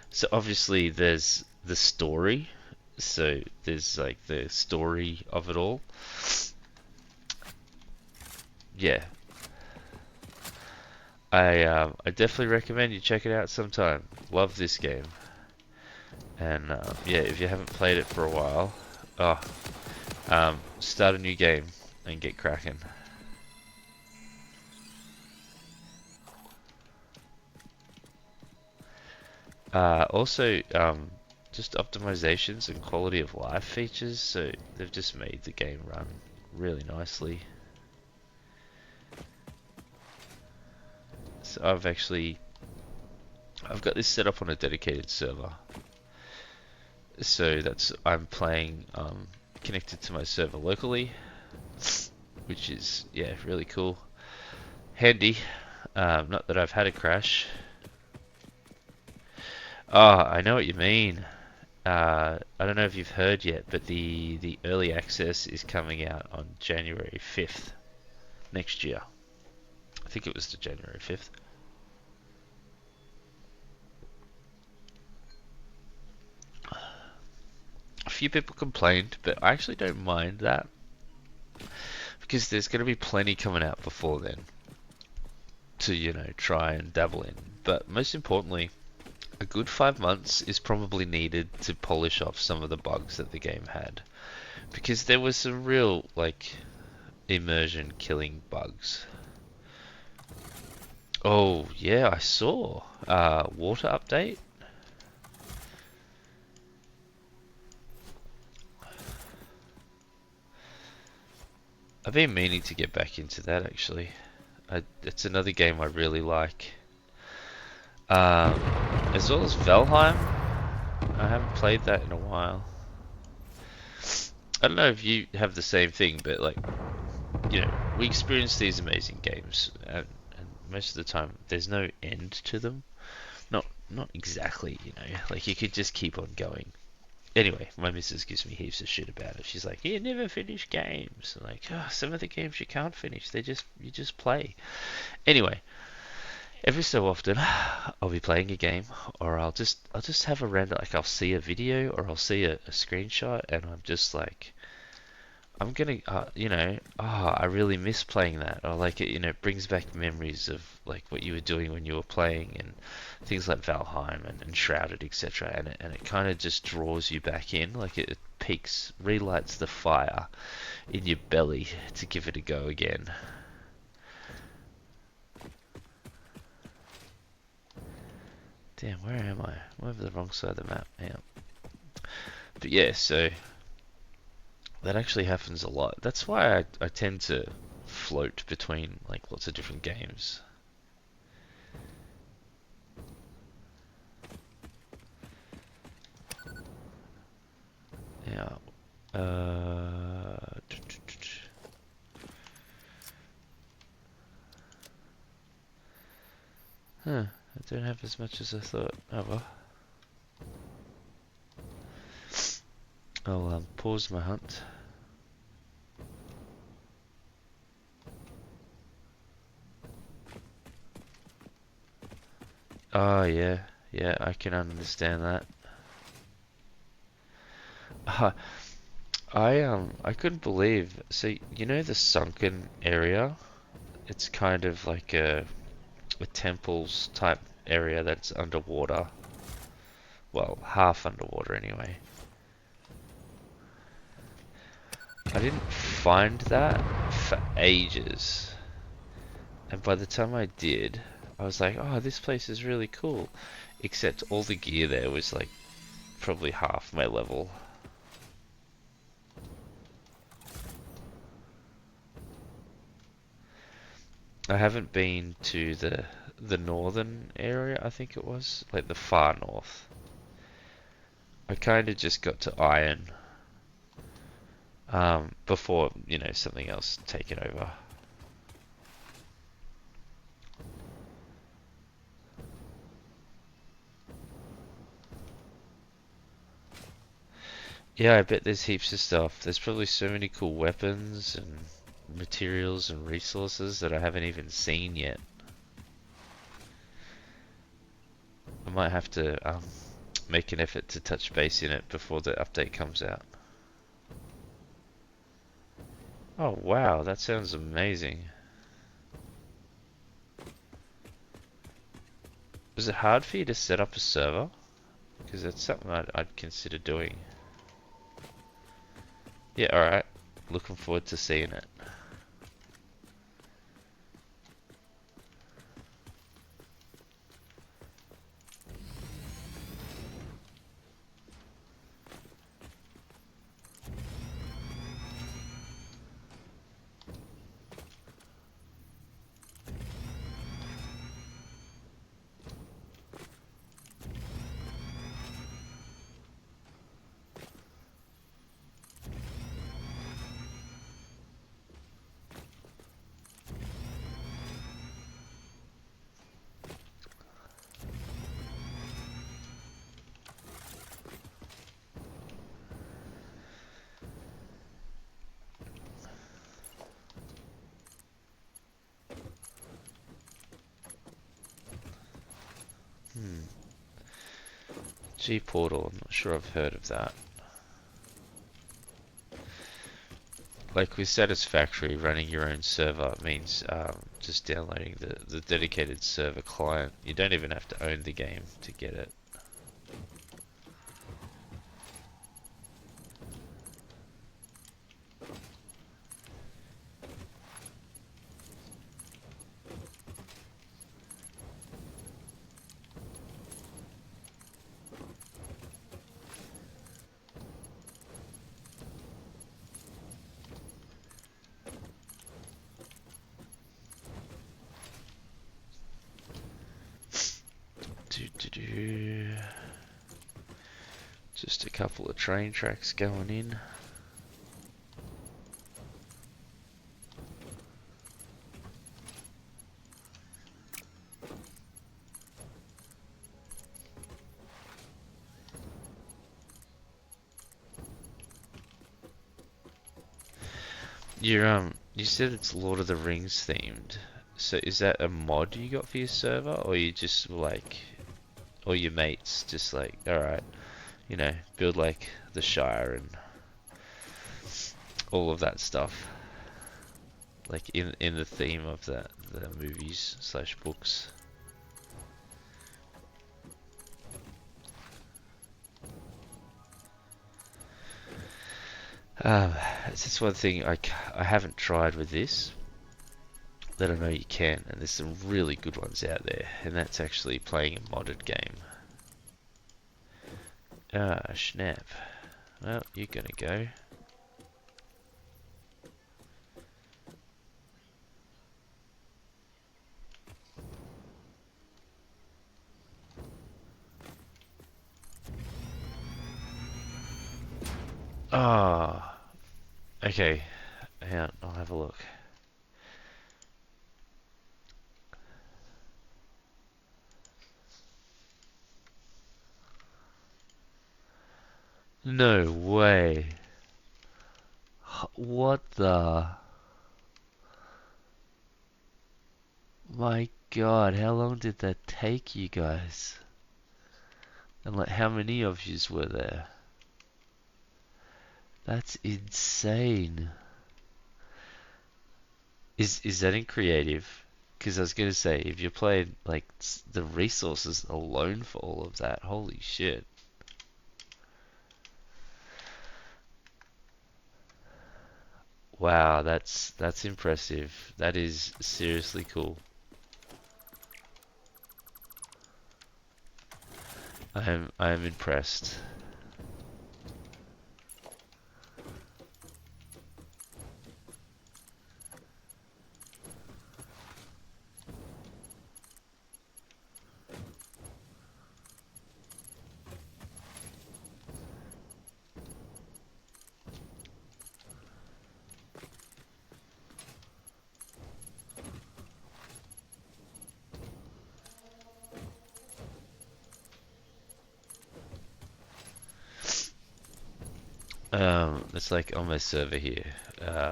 So obviously there's the story. So there's like the story of it all. Yeah. I definitely recommend you check it out sometime. Love this game. And yeah, if you haven't played it for a while, start a new game and get cracking. Also, just optimizations and quality of life features, so they've just made the game run really nicely. So I've got this set up on a dedicated server. So I'm playing connected to my server locally, which is, yeah, really cool. Handy. Not that I've had a crash. Oh, I know what you mean. I don't know if you've heard yet, but the early access is coming out on January 5th next year. I think it was the January 5th. A few people complained, but I actually don't mind that because there's going to be plenty coming out before then to, try and dabble in. But most importantly, a good 5 months is probably needed to polish off some of the bugs that the game had, because there was some real, like, immersion killing bugs. Oh yeah, I saw water update. I've been meaning to get back into that actually. It's another game I really like. As well as Valheim. I haven't played that in a while. I don't know if you have the same thing, but like, we experience these amazing games, and most of the time there's no end to them. Not exactly, like you could just keep on going. Anyway, my missus gives me heaps of shit about it. She's like, "You never finish games." I'm like, some of the games you can't finish. You just play. Anyway, every so often, I'll be playing a game, or I'll just have a random, like I'll see a video or I'll see a screenshot, and I'm just like, I'm gonna, I really miss playing that, or like it brings back memories of like what you were doing when you were playing, and things like Valheim and Shrouded, etc. And it kind of just draws you back in, like it peaks, relights the fire in your belly to give it a go again. Damn, where am I? I'm over the wrong side of the map. Yeah. But yeah, so that actually happens a lot. That's why I tend to float between like lots of different games. Yeah. Huh. I don't have as much as I thought. Oh well. I'll pause my hunt. Oh yeah, yeah, I can understand that. I couldn't believe. So the sunken area? It's kind of like a temples type area that's underwater. Well, half underwater anyway. I didn't find that for ages. And by the time I did, I was like, oh, this place is really cool. Except all the gear there was like probably half my level. I haven't been to the northern area, I think it was, like the far north. I kind of just got to Iron before, something else taken over. Yeah, I bet there's heaps of stuff. There's probably so many cool weapons and materials and resources that I haven't even seen yet. I might have to make an effort to touch base in it before the update comes out. Oh wow, that sounds amazing. Was it hard for you to set up a server? Because that's something I'd consider doing. Yeah, alright. Looking forward to seeing it. G Portal, I'm not sure I've heard of that. Like with Satisfactory, running your own server means just downloading the dedicated server client. You don't even have to own the game to get it. Just a couple of train tracks going in. You said it's Lord of the Rings themed. So is that a mod you got for your server, or you just like, or your mates just like, alright, you know, build like the Shire and all of that stuff, like in the theme of the movies slash books. It's just one thing I haven't tried with this that I know you can, and there's some really good ones out there, and that's actually playing a modded game. Ah, snap. Well, you're gonna go. Ah, okay. Hang on, I'll have a look. No way. What the? My God, how long did that take you guys? And like, how many of yous were there? That's insane. Is that in creative? Because I was gonna say, if you're playing like the resources alone for all of that, holy shit. Wow, that's impressive. That is seriously cool. I am impressed. It's like on my server here,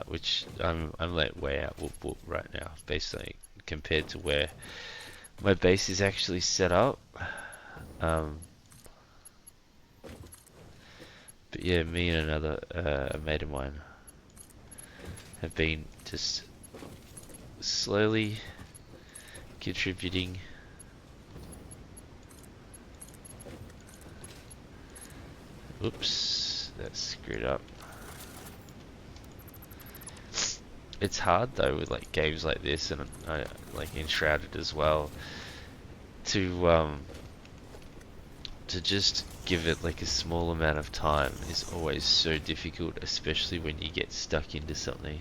which I'm like way out whoop whoop right now, basically compared to where my base is actually set up. But yeah, me and another a mate of mine have been just slowly contributing Oops, that's screwed up. It's hard though with like games like this and like Enshrouded as well to just give it like a small amount of time is always so difficult, especially when you get stuck into something.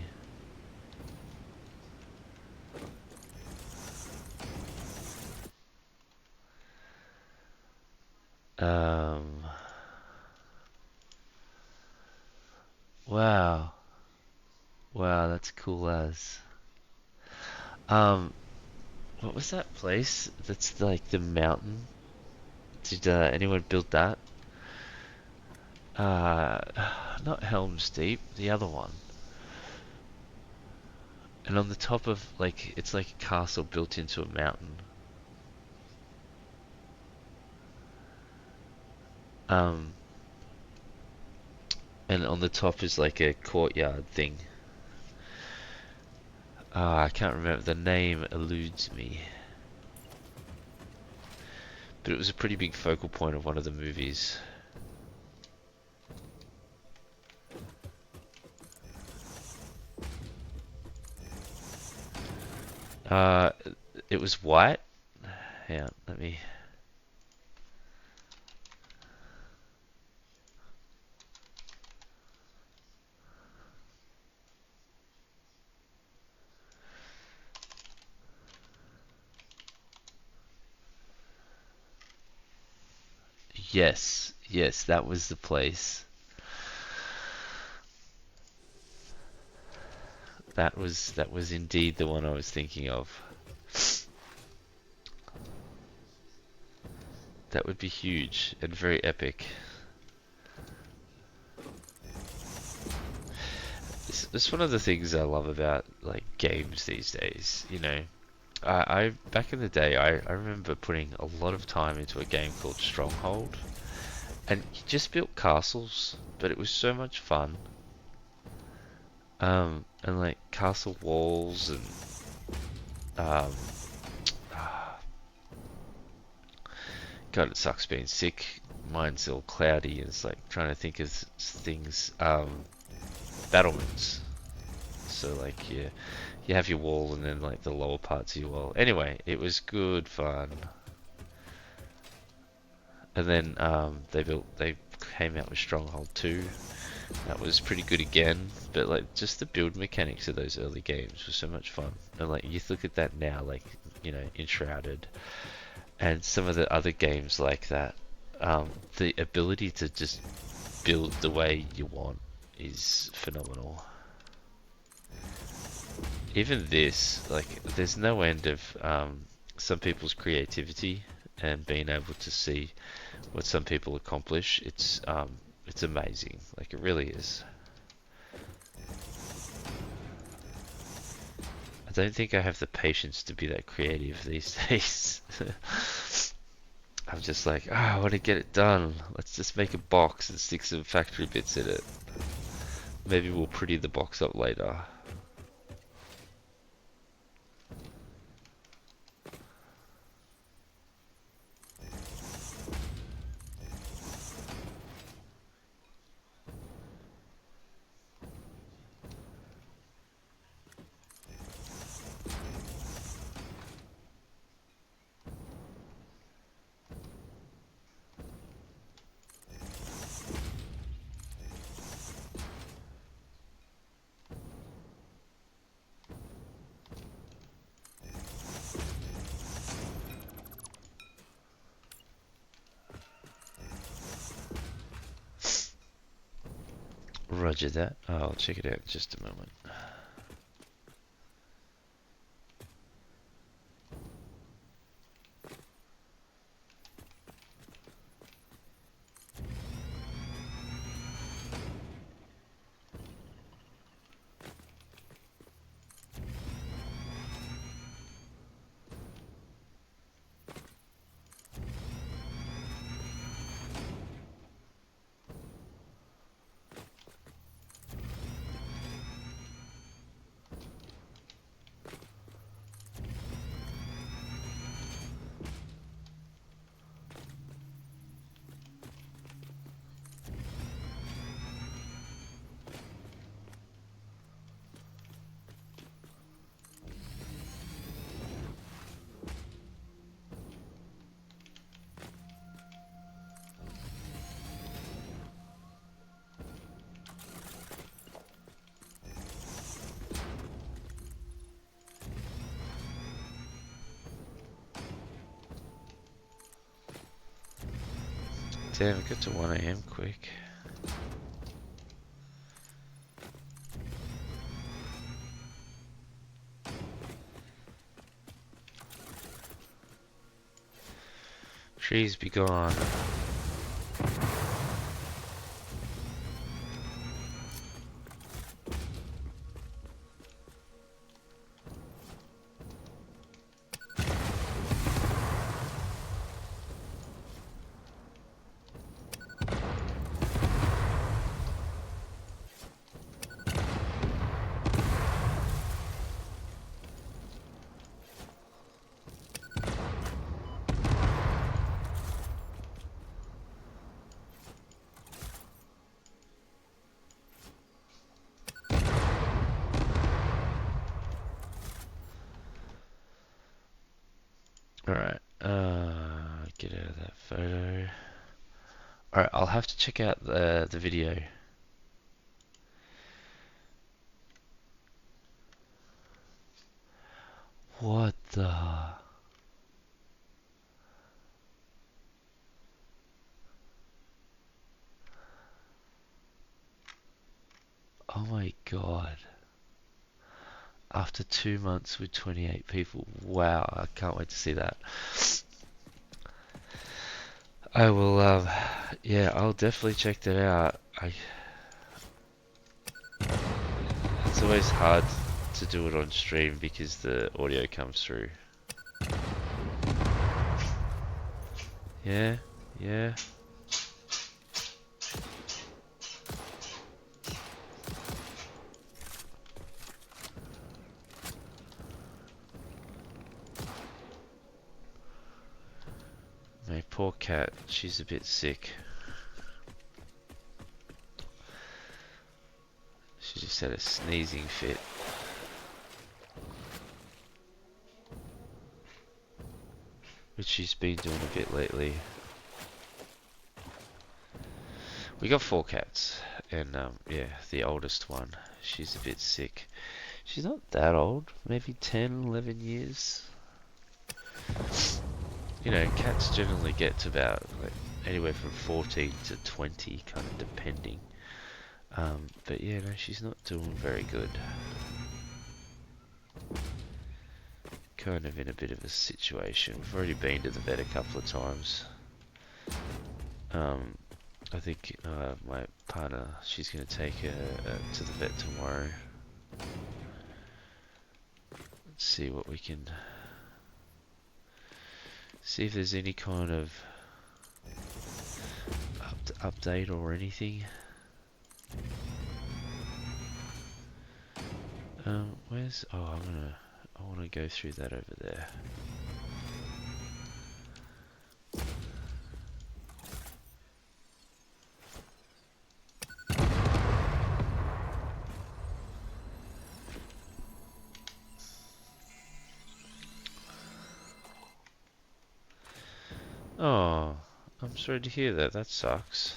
Wow. Wow, that's cool as. What was that place? That's like the mountain. Did anyone build that? Uh, Not Helm's Deep, the other one. And on the top of like, it's like a castle built into a mountain. Um, and on the top is like a courtyard thing. I can't remember, the name eludes me. But it was a pretty big focal point of one of the movies. Uh, it was white. Hang on, let me. Yes, yes, that was the place. That was indeed the one I was thinking of. That would be huge and very epic. It's one of the things I love about like games these days. You know, I back in the day, I remember putting a lot of time into a game called Stronghold, and you just built castles, but it was so much fun. And like castle walls and um, God, it sucks being sick. Mine's all cloudy, and it's like trying to think of things. Battlements. So like you have your wall, and then like the lower parts of your wall. Anyway, it was good fun. And then they came out with Stronghold 2. That was pretty good again, but like just the build mechanics of those early games was so much fun. And like you look at that now, like you know, Enshrouded, and some of the other games like that, the ability to just build the way you want is phenomenal. Even this, like, there's no end of some people's creativity and being able to see what some people accomplish. It's amazing. Like, it really is. I don't think I have the patience to be that creative these days. I'm just like, I want to get it done. Let's just make a box and stick some factory bits in it. Maybe we'll pretty the box up later. Roger that. I'll check it out in just a moment. Damn, it got to 1 AM quick. Trees be gone. Alright, get out of that photo. Alright, I'll have to check out the video. What the... Oh my god. After 2 months with 28 people. Wow, I can't wait to see that. I will, yeah, I'll definitely check that out. It's always hard to do it on stream because the audio comes through. Yeah, yeah. My poor cat, she's a bit sick. She just had a sneezing fit. Which she's been doing a bit lately. We got 4 cats, and yeah, the oldest one, she's a bit sick. She's not that old, maybe 10, 11 years. You know, cats generally get to about like, anywhere from 14 to 20, kind of depending. But yeah, no, she's not doing very good. Kind of in a bit of a situation. We've already been to the vet a couple of times. I think my partner, she's going to take her to the vet tomorrow. Let's see what we can... See if there's any kind of update or anything. Where's... Oh, I want to go through that over there. Oh, I'm sorry to hear that. That sucks.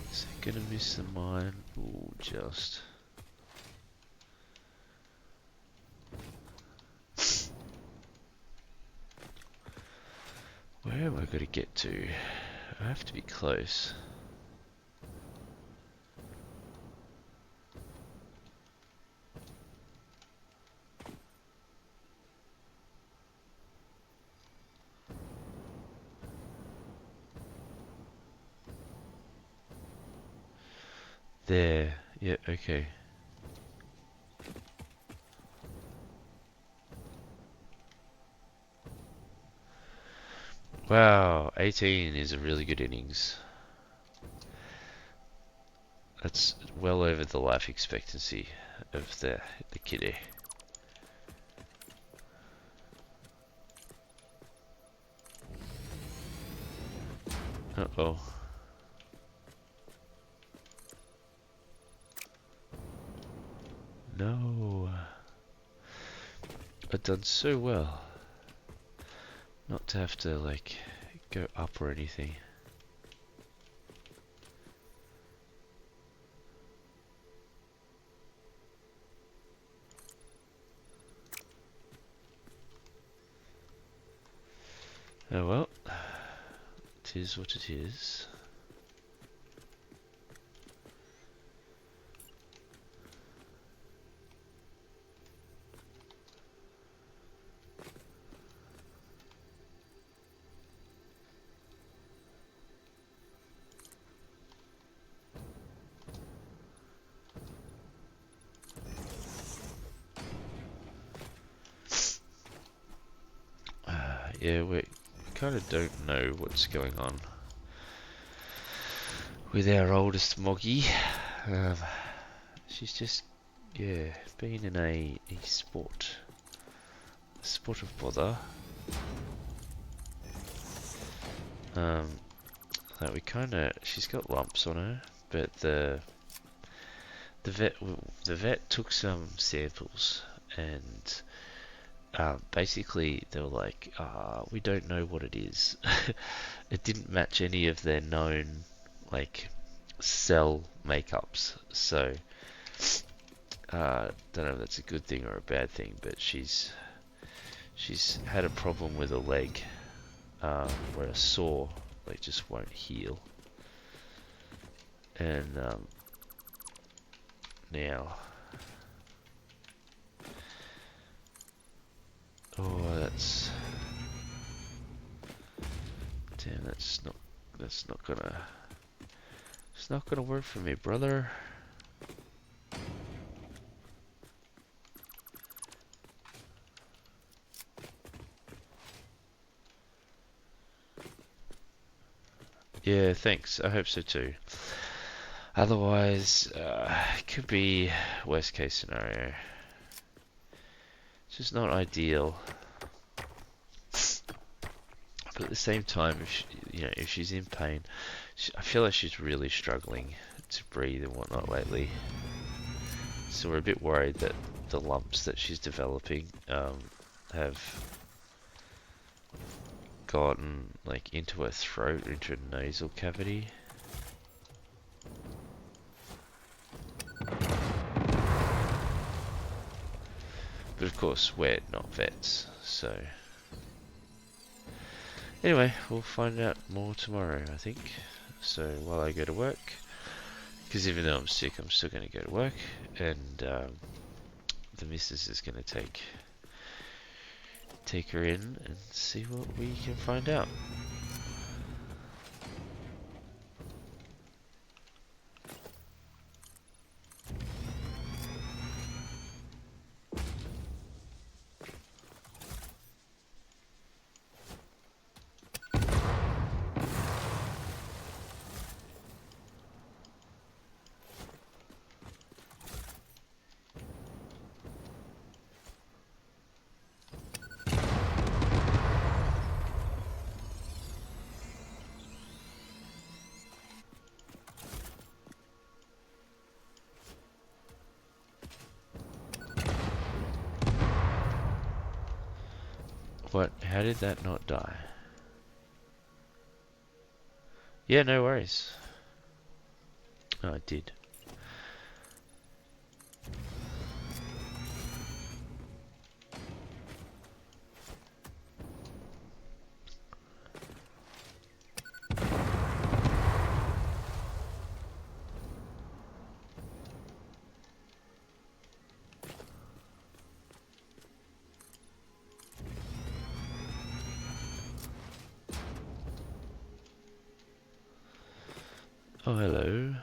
Is it gonna miss the mine? Ooh, just. Where am I going to get to? I have to be close. There. Yeah, okay. Wow, 18 is a really good innings. That's well over the life expectancy of the kiddie. Uh-oh. done so well not to have to like go up or anything. Oh well, it is what it is. Yeah, we kind of don't know what's going on with our oldest Moggy. She's just, yeah, been in a spot of bother. That we kind of, she's got lumps on her, but the vet took some samples and basically they were like, we don't know what it is. It didn't match any of their known like cell makeups, so don't know if that's a good thing or a bad thing, but she's had a problem with a leg where a sore like just won't heal, and now, oh, that's damn, that's not gonna, it's not gonna work for me, brother. Yeah, thanks. I hope so too. Otherwise, it could be worst case scenario. It's just not ideal. But at the same time, if if she's in pain, I feel like she's really struggling to breathe and whatnot lately. So we're a bit worried that the lumps that she's developing have gotten like into her throat, into her nasal cavity. But of course, we're not vets, so anyway, we'll find out more tomorrow, I think. So while I go to work, because even though I'm sick, I'm still going to go to work, and the missus is going to take her in and see what we can find out. What? How did that not die? Yeah, no worries. Oh, it did. Oh, hello.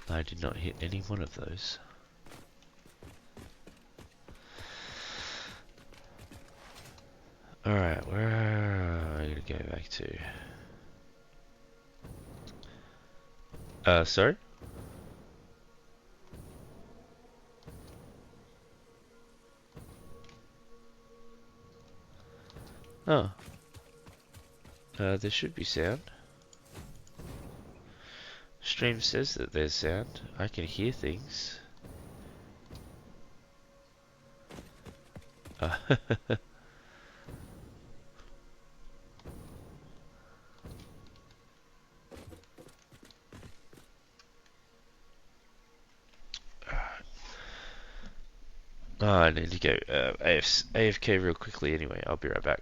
I did not hit any one of those. Alright, where are we gonna go back to? Sorry? Oh. There should be sound. Stream says that there's sound. I can hear things. Oh, I need to go AFK real quickly anyway. I'll be right back.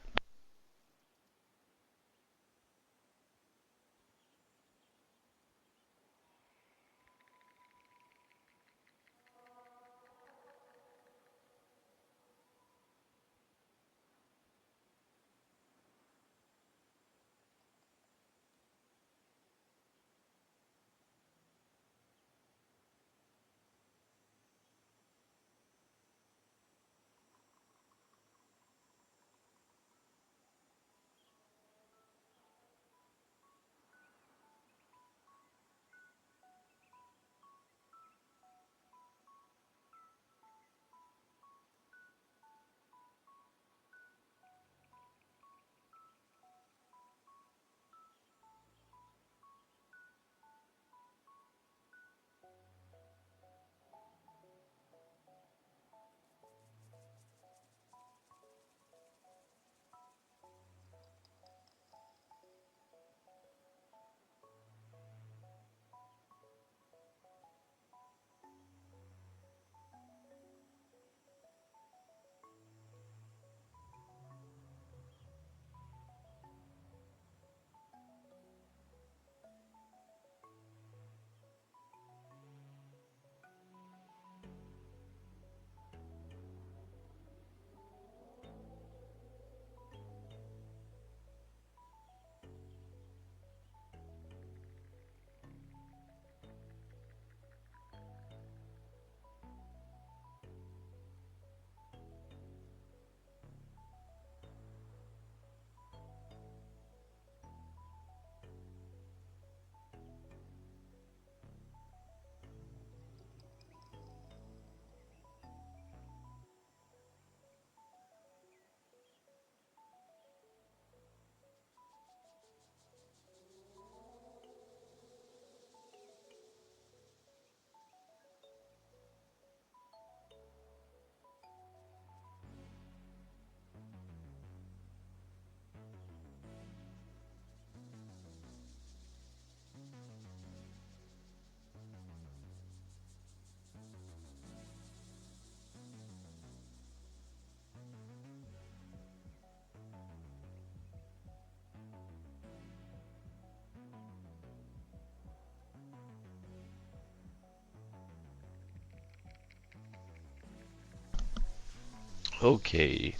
Okay,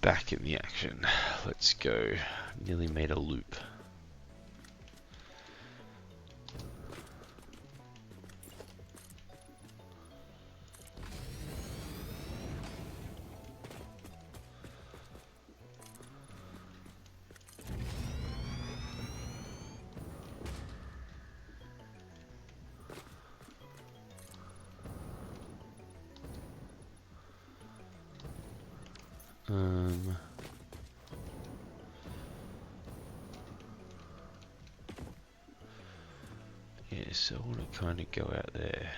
back in the action. Let's go. Nearly made a loop. Yeah, so I want to kind of go out there.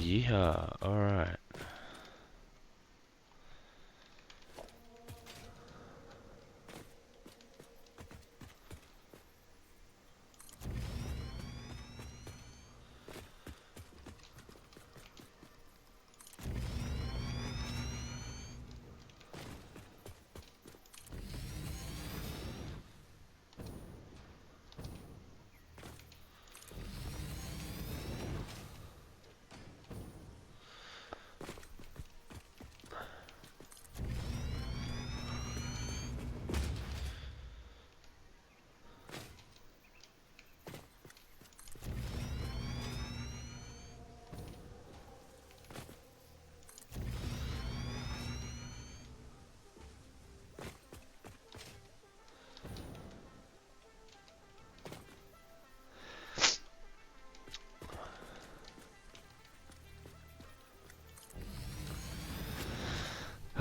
Yeah, alright.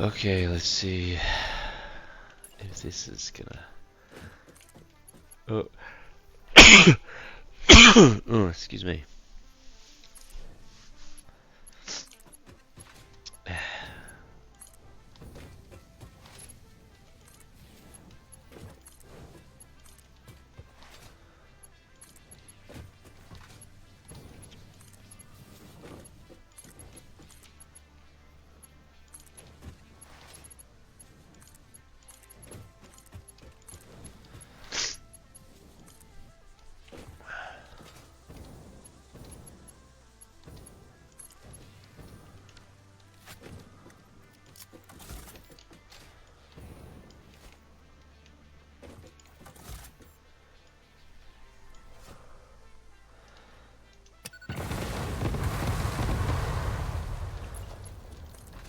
Okay, let's see if this is gonna... Oh. Oh, excuse me.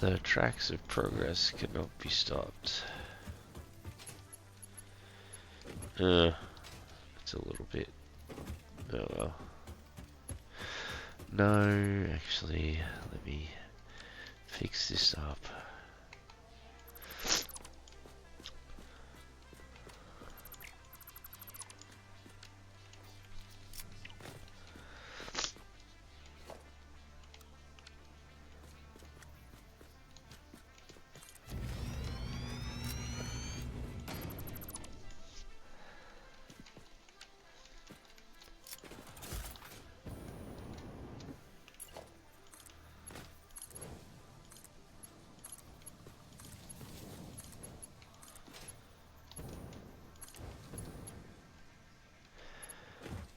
The tracks of progress cannot be stopped. It's a little bit... Oh well. No, actually, let me fix this up.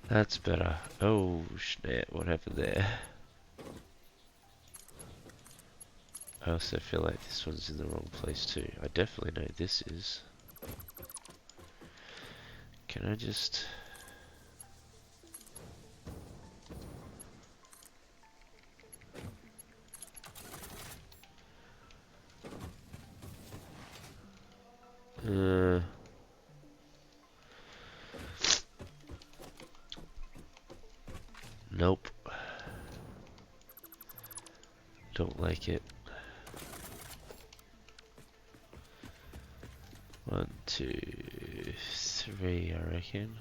That's better. Oh, snap, what happened there? I also feel like this one's in the wrong place too. I definitely know this is. Can I just... Nope. Don't like it. 1, 2, 3, I reckon.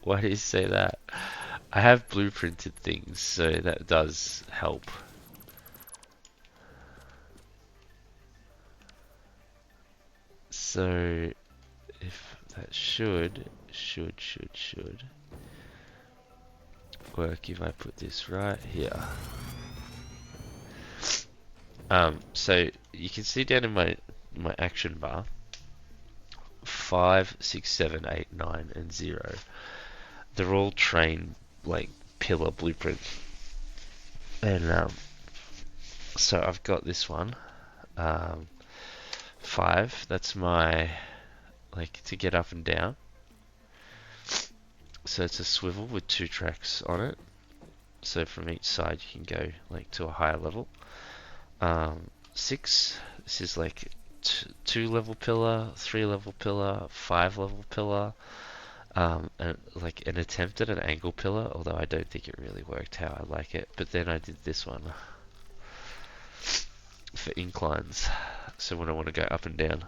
Why do you say that? I have blueprinted things, so that does help. So, if that should work if I put this right here. So you can see down in my action bar, 5, 6, 7, 8, 9, and 0. They're all train like pillar blueprint, and so I've got this one, 5. That's my to get up and down. So it's a swivel with 2 tracks on it. So from each side you can go to a higher level. 6. This is 2 level pillar, 3 level pillar, 5 level pillar, and an attempt at an angle pillar, although I don't think it really worked how I like it. But then I did this one for inclines, so when I want to go up and down.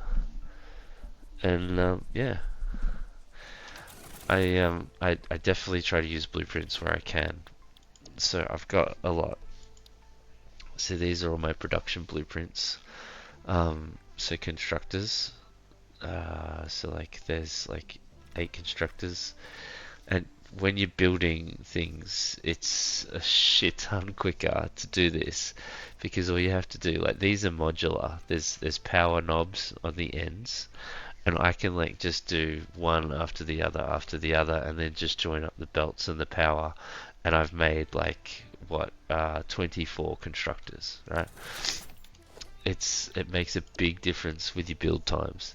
And yeah, I definitely try to use blueprints where I can. So I've got a lot. So these are all my production blueprints. So constructors. So like there's like 8 constructors, and when you're building things, it's a shit ton quicker to do this because all you have to do, like these are modular. There's power knobs on the ends, and I can like just do one after the other, and then just join up the belts and the power, and I've made like what 24 constructors, right? It makes a big difference with your build times.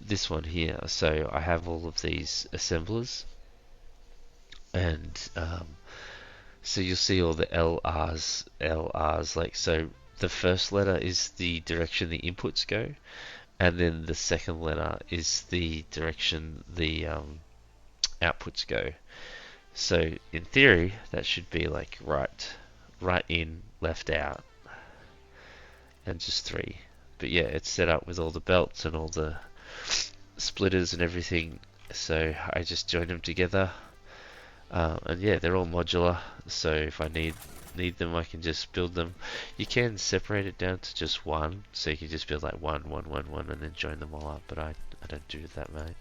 This one here, so I have all of these assemblers, and so you'll see all the LRs, like, so the first letter is the direction the inputs go, and then the second letter is the direction the outputs go. So in theory, that should be like right in, left out, and just 3. But yeah, it's set up with all the belts and all the splitters and everything, so I just join them together. And yeah, they're all modular, so if I need them, I can just build them. You can separate it down to just one, so you can just build like one, and then join them all up, but I don't do it that way.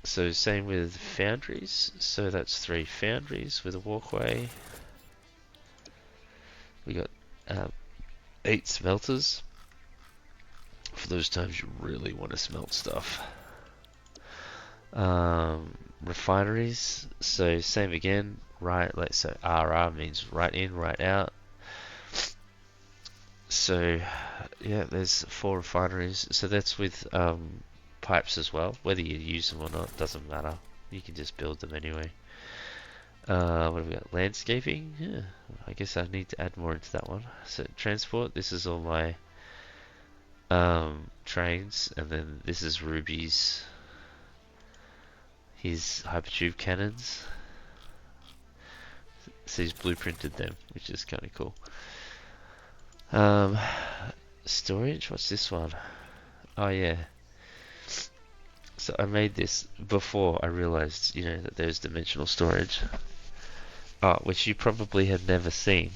So same with foundries, so that's 3 foundries with a walkway. We got 8 smelters, for those times you really want to smelt stuff. Refineries, so same again, right, like, so RR means right in, right out. So yeah, there's 4 refineries, so that's with pipes as well. Whether you use them or not doesn't matter, you can just build them anyway. What have we got? Landscaping, yeah, I guess I need to add more into that one. So transport, this is all my trains, and then this is Ruby's, his hypertube cannons. So he's blueprinted them, which is kind of cool. Storage, what's this one? Oh yeah. So I made this before I realized, that there's dimensional storage. Which you probably have never seen.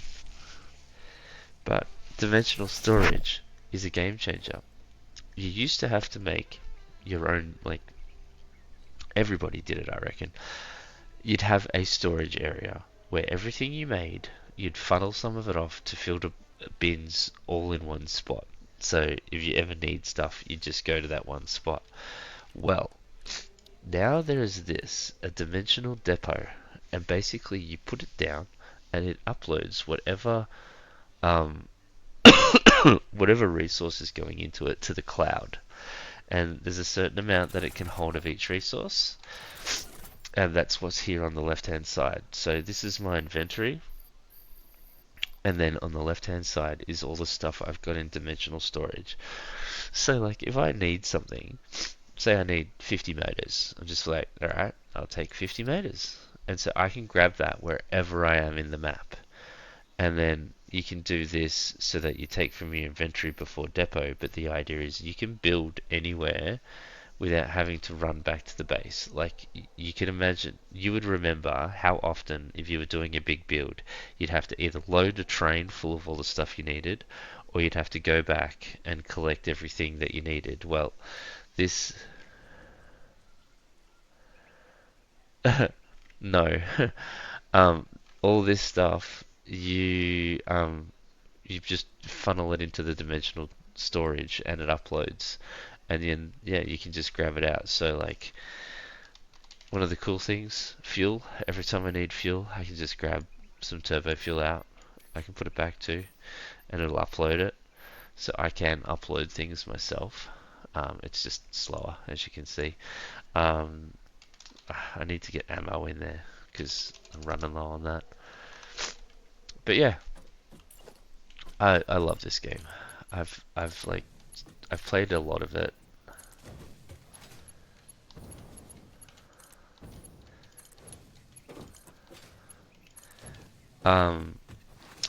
But dimensional storage is a game changer. You used to have to make your own, like, everybody did it, I reckon. You'd have a storage area where everything you made, you'd funnel some of it off to filter bins all in one spot. So if you ever need stuff, you just go to that one spot. Well, now there is this, a dimensional depot, and basically you put it down and it uploads whatever whatever resource is going into it to the cloud. And there's a certain amount that it can hold of each resource, and that's what's here on the left hand side. So this is my inventory, and then on the left hand side is all the stuff I've got in dimensional storage. So like if I need something, say I need 50 motors, I'm just like, alright, I'll take 50 motors, and so I can grab that wherever I am in the map. And then you can do this so that you take from your inventory before depot, but the idea is you can build anywhere without having to run back to the base. Like, you can imagine, you would remember how often, if you were doing a big build, you'd have to either load a train full of all the stuff you needed, or you'd have to go back and collect everything that you needed. Well, this... no. All this stuff, you just funnel it into the dimensional storage and it uploads, and then you can just grab it out. So like, one of the cool things, fuel, every time I need fuel I can just grab some turbo fuel out, I can put it back to, and it'll upload it. So I can upload things myself. It's just slower, as you can see. I need to get ammo in there because I'm running low on that. But yeah, I love this game. I've played a lot of it.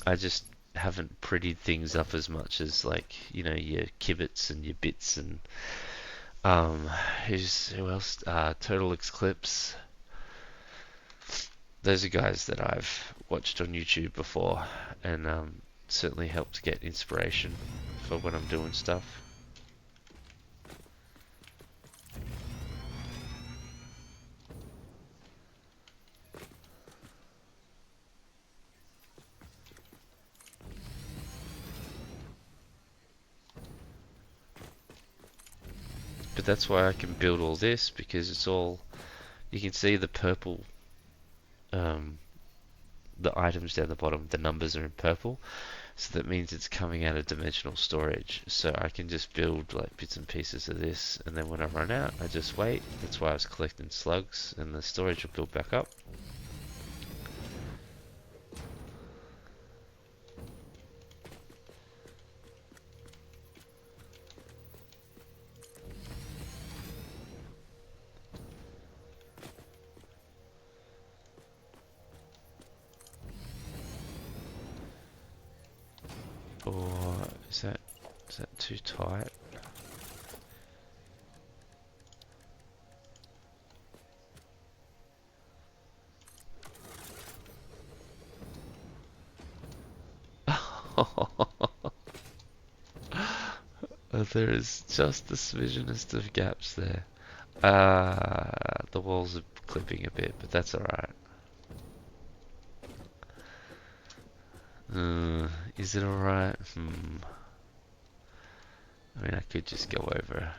I just haven't prettied things up as much as, like, your kibits and your bits and Um, who else? Total Eclipse. Those are guys that I've watched on YouTube before, and certainly helped get inspiration for when I'm doing stuff. But that's why I can build all this, because it's all, you can see the purple, the items down the bottom, the numbers are in purple, so that means it's coming out of dimensional storage. So I can just build like bits and pieces of this, and then when I run out, I just wait. That's why I was collecting slugs, and the storage will build back up. Or is that too tight? There is just the smidgenest of gaps there. The walls are clipping a bit, but that's alright. Is it alright? I mean, I could just go over.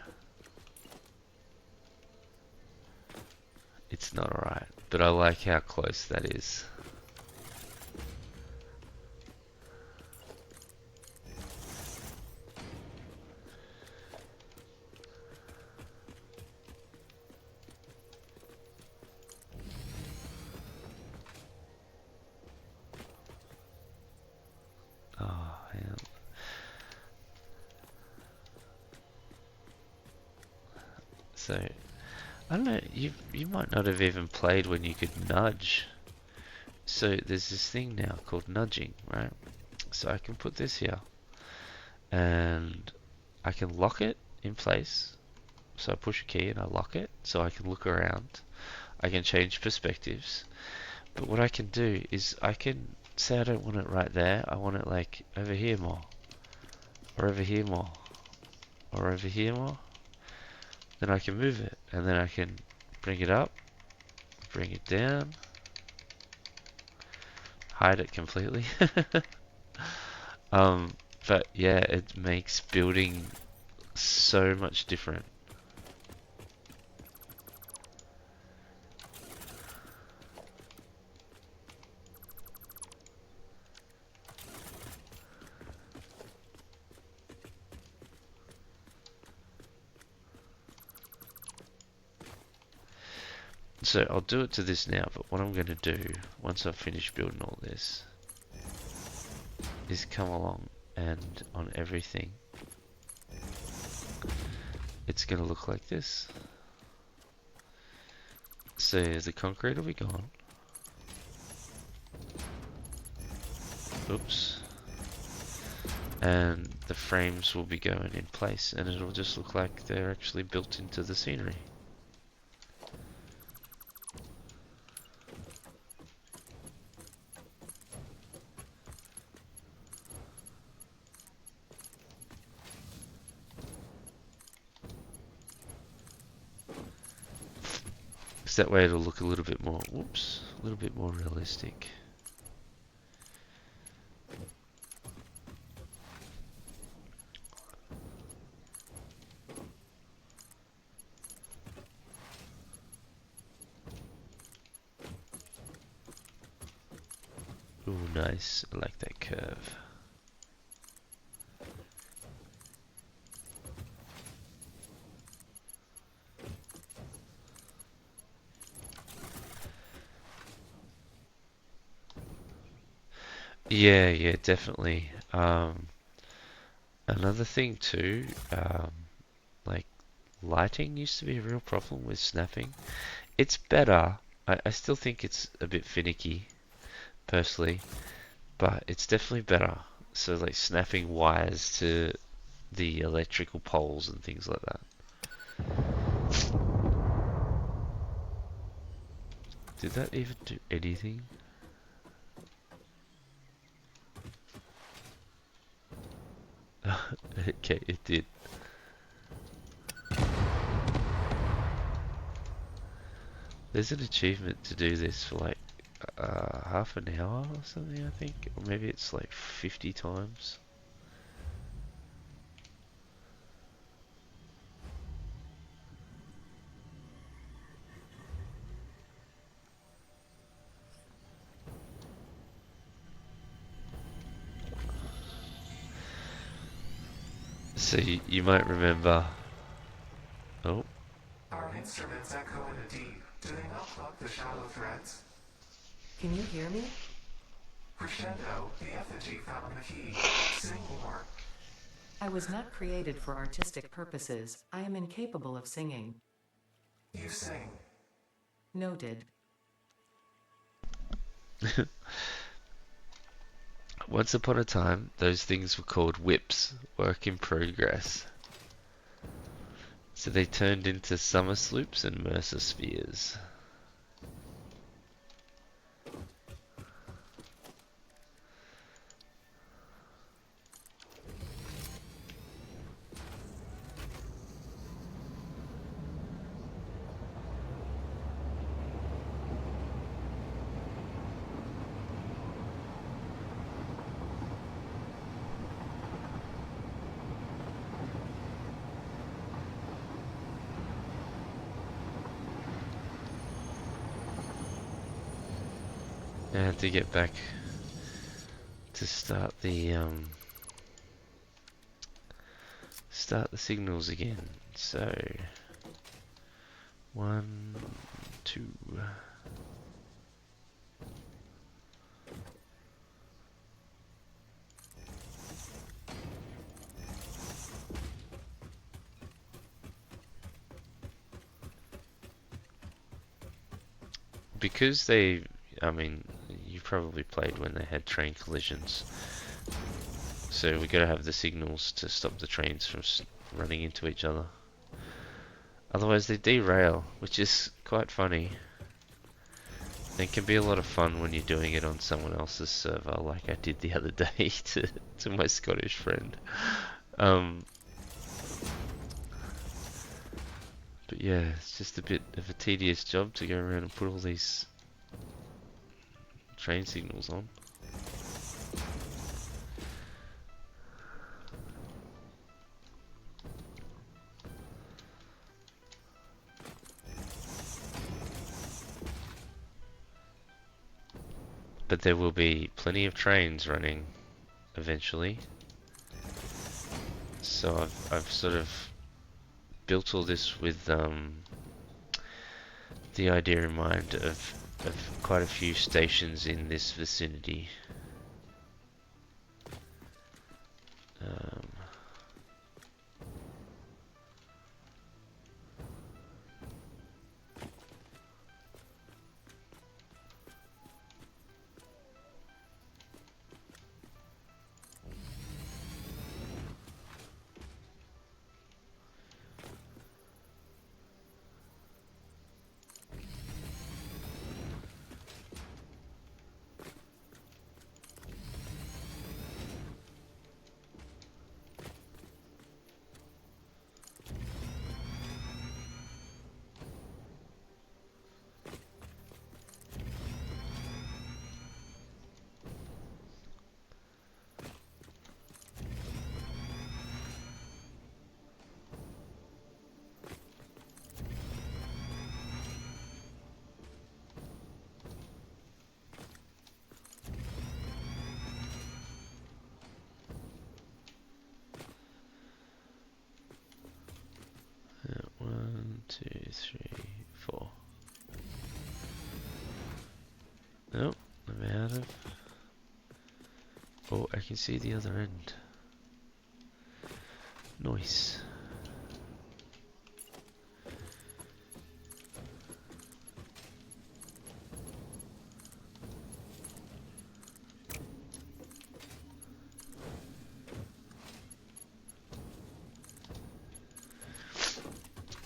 It's not alright, but I like how close that is. Oh, yeah. So, I don't know, you might not have even played when you could nudge. So there's this thing now called nudging, right? So I can put this here, and I can lock it in place. So I push a key and I lock it, so I can look around. I can change perspectives. But what I can do is I can say I don't want it right there. I want it like over here more, or over here more, or over here more. Then I can move it, and then I can bring it up, bring it down, hide it completely. But yeah, it makes building so much different. So I'll do it to this now, but what I'm going to do, once I've finished building all this, is come along and on everything, it's going to look like this. So the concrete will be gone. Oops. And the frames will be going in place, and it'll just look like they're actually built into the scenery. So that way it'll look a little bit more, whoops, a little bit more realistic. Ooh, nice. I like that curve. Yeah, definitely. Another thing too, like lighting used to be a real problem with snapping. It's better. I still think it's a bit finicky, personally, but it's definitely better. So like snapping wires to the electrical poles and things like that. Did that even do anything? Okay, it did. There's an achievement to do this for like half an hour or something, I think. Or maybe it's like 50 times. So you might remember. Oh, Our instruments echo in the deep. Do they not pluck the shallow threads? Can you hear me? Crescendo, the effigy found the key. Sing more. I was not created for artistic purposes. I am incapable of singing. You sing. Noted. once upon a time, those things were called whips, work in progress. So they turned into summer sloops and Mercer spheres. And to get back to start the signals again. So 1, 2. Because I mean, you probably played when they had train collisions. So we gotta have the signals to stop the trains from running into each other. Otherwise they derail, which is quite funny. It can be a lot of fun when you're doing it on someone else's server, like I did the other day to my Scottish friend. But yeah, it's just a bit of a tedious job to go around and put all these train signals on. But there will be plenty of trains running eventually. So I've sort of built all this with the idea in mind of quite a few stations in this vicinity. Yeah, 1, 2, 3, 4. Nope, I'm out of. Oh, I can see the other end. Nice.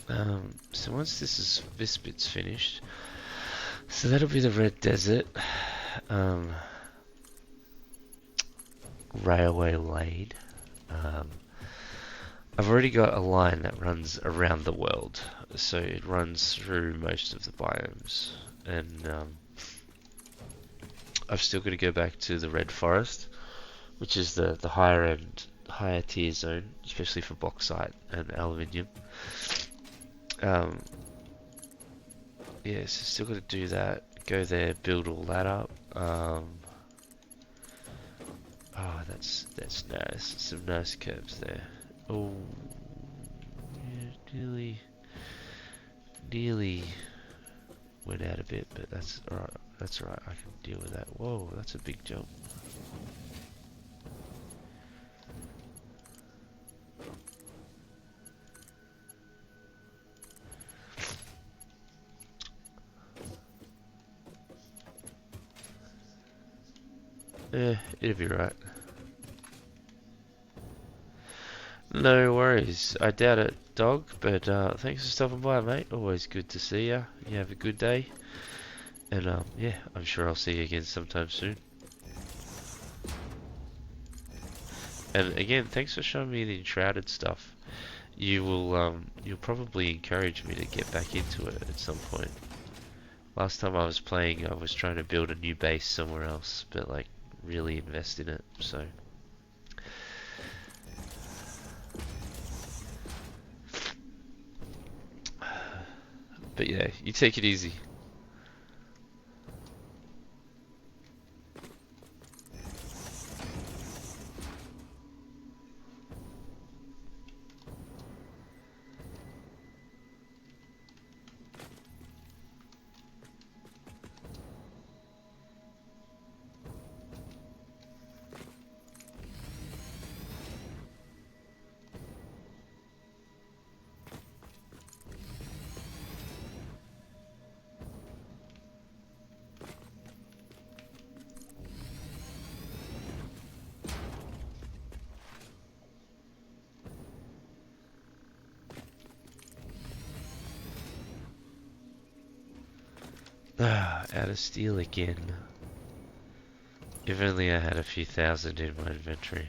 So once this bit's finished, so that'll be the red desert. Railway lane. I've already got a line that runs around the world, so it runs through most of the biomes, and I've still got to go back to the red forest, which is the higher end, higher tier zone, especially for bauxite and aluminium. Yeah, so still got to do that. Go there, build all that up. Oh, that's nice. Some nice curves there. Oh, yeah, nearly went out a bit, but that's alright. That's alright. I can deal with that. Whoa, that's a big jump. Yeah, it'll be right. No worries. I doubt it, dog, but thanks for stopping by, mate. Always good to see ya. You have a good day. And yeah, I'm sure I'll see you again sometime soon. And again, thanks for showing me the enshrouded stuff. You'll probably encourage me to get back into it at some point. Last time I was playing, I was trying to build a new base somewhere else, but like really invest in it, so. But yeah, you take it easy. Out of steel again. If only I had a few thousand in my inventory.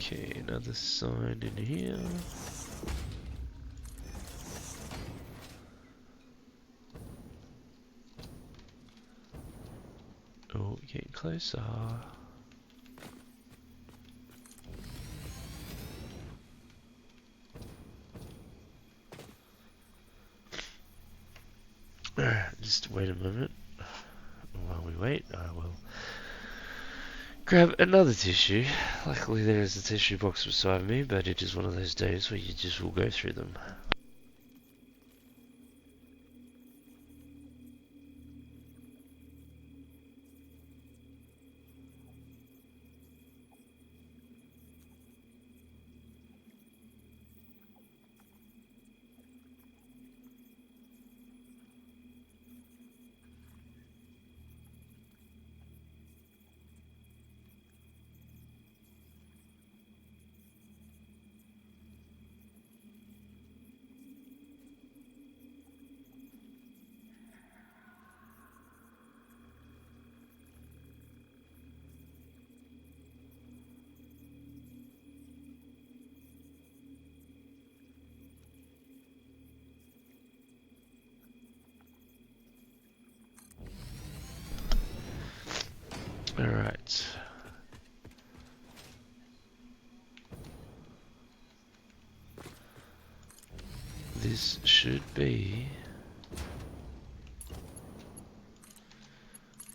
Okay, another sign in here. Oh, getting closer. Just wait a moment. While we wait, I will grab another tissue. Luckily there is a tissue box beside me, but it is one of those days where you just will go through them. Alright. This should be...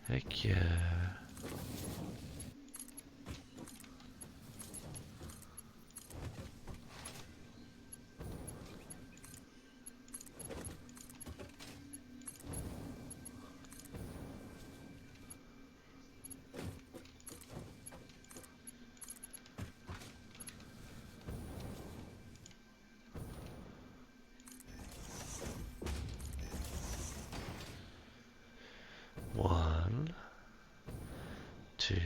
Heck yeah. One, two,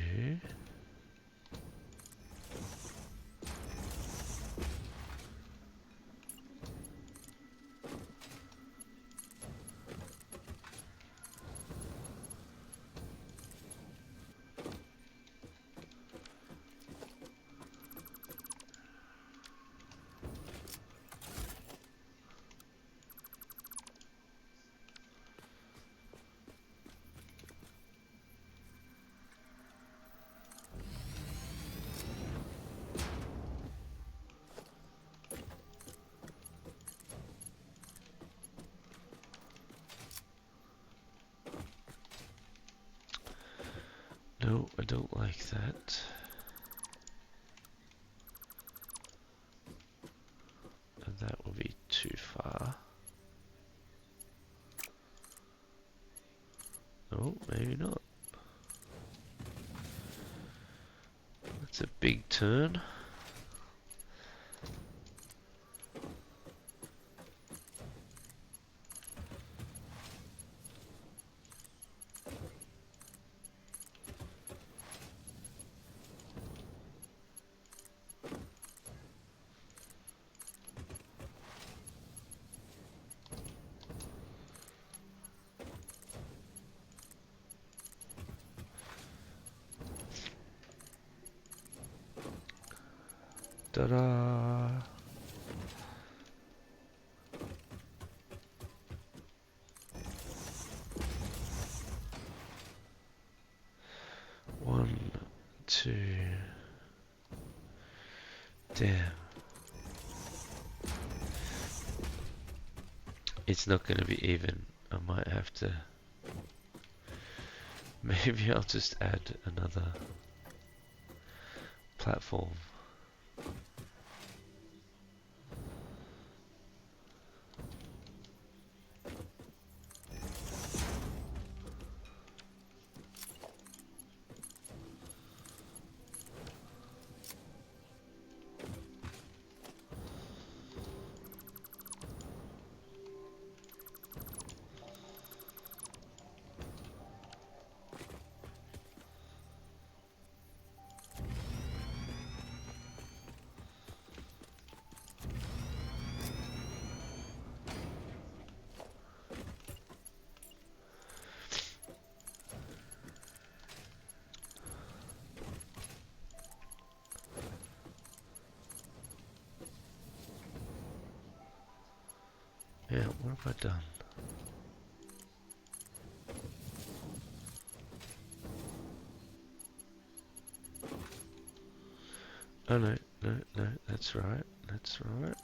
no, I don't like that. And that will be too far. Oh, maybe not. That's a big turn. Ta-da! One, two. Damn. It's not going to be even. I might have to... Maybe I'll just add another platform. Yeah, what have I done? Oh no, no, that's right, that's right.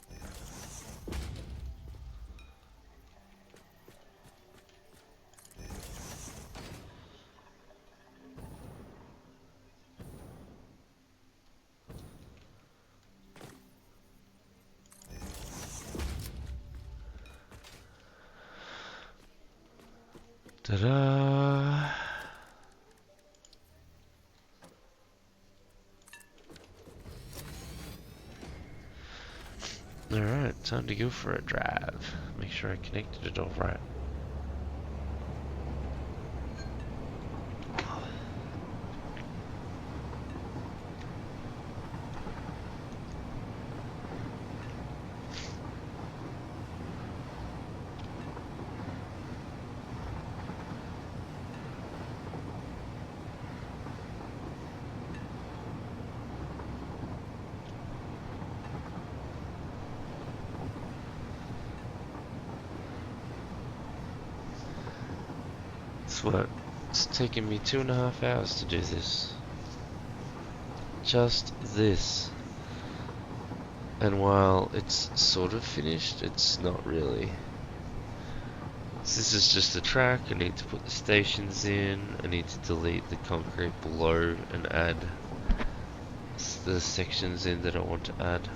Ta-da! Alright, time to go for a drive. Make sure I connected it all right. That's what It's taken me 2.5 hours to do this. Just this. And while it's sort of finished, it's not really. So this is just the track. I need to put the stations in. I need to delete the concrete below and add the sections in that I want to add.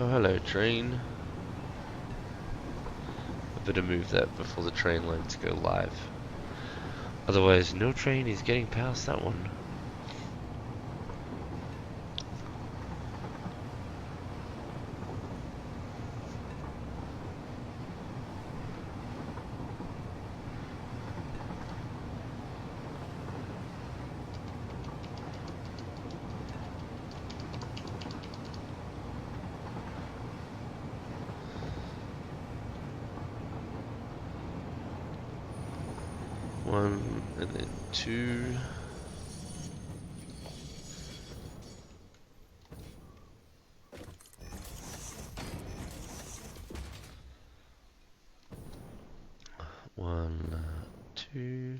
Oh, hello, train. I better move that before the train lines go live. Otherwise, no train is getting past that one. One, and then two. One, two.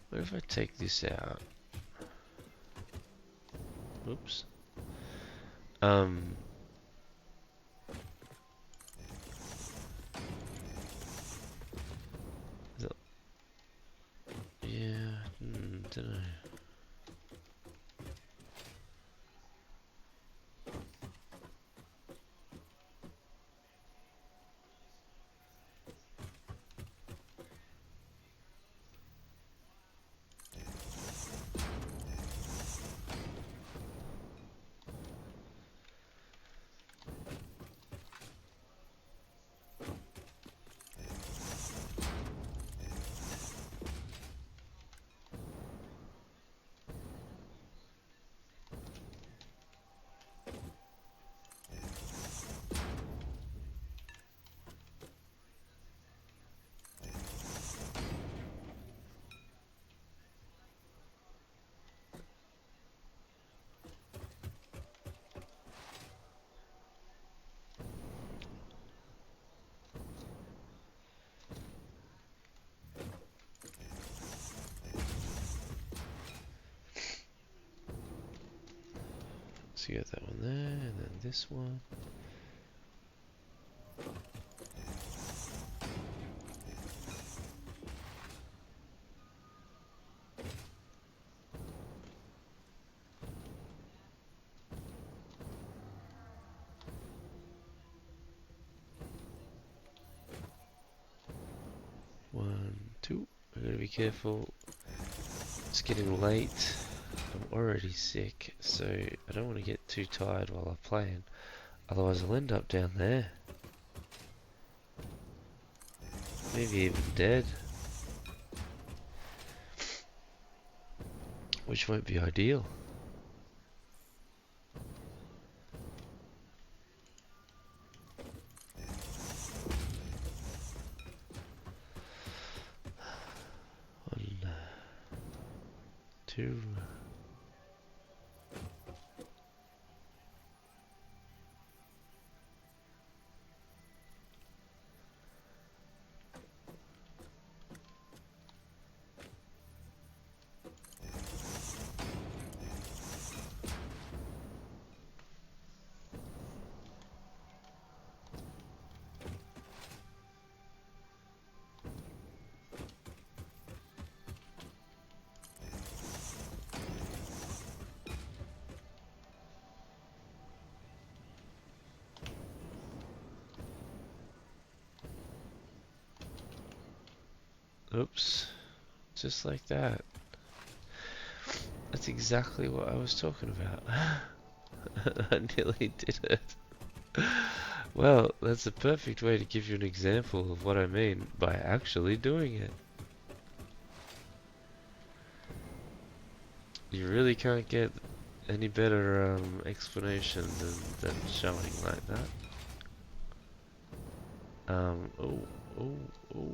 What if I take this out? Oops. Yeah, don't know. So you got that one there, and then this one. One, two. I gotta be careful. It's getting late. I'm already sick, so I don't want to get too tired while I'm playing. Otherwise, I'll end up down there. Maybe even dead. Which won't be ideal. One, two. Oops. Just like that. That's exactly what I was talking about. I nearly did it. Well, that's a perfect way to give you an example of what I mean by actually doing it. You really can't get any better explanation than showing like that. Oh, oh, oh, oh.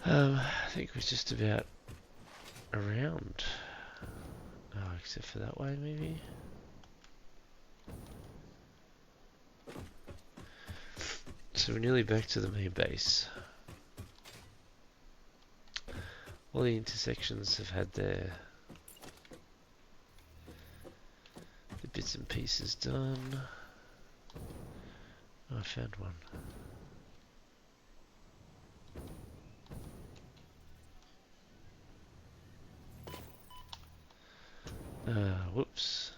I think we're just about around. Oh, except for that way, maybe? So we're nearly back to the main base. All the intersections have had their bits and pieces done. Oh, I found one. Whoops.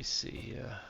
me see here.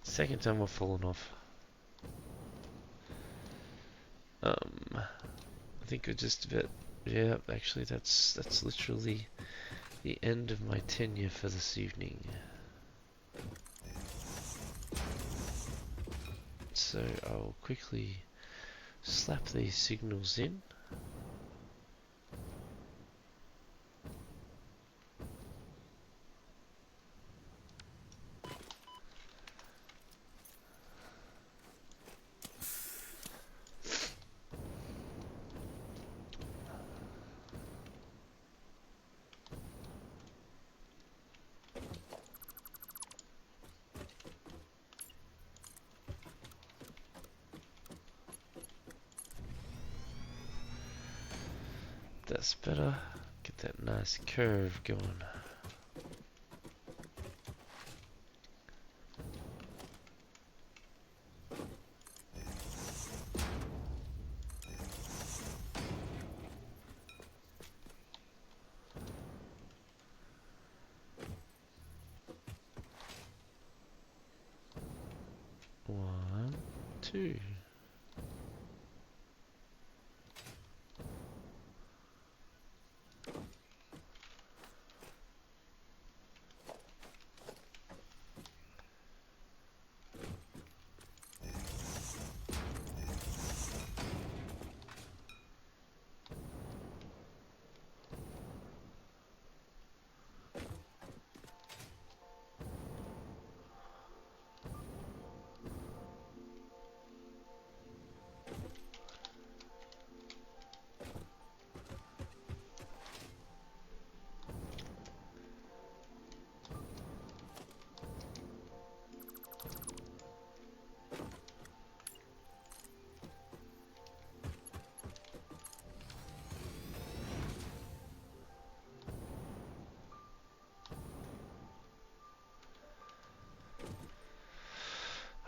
Second time we've fallen off. I think we're just about, yeah, actually that's literally the end of my tenure for this evening. So I'll quickly slap these signals in. That's better. Get that nice curve going. One, two.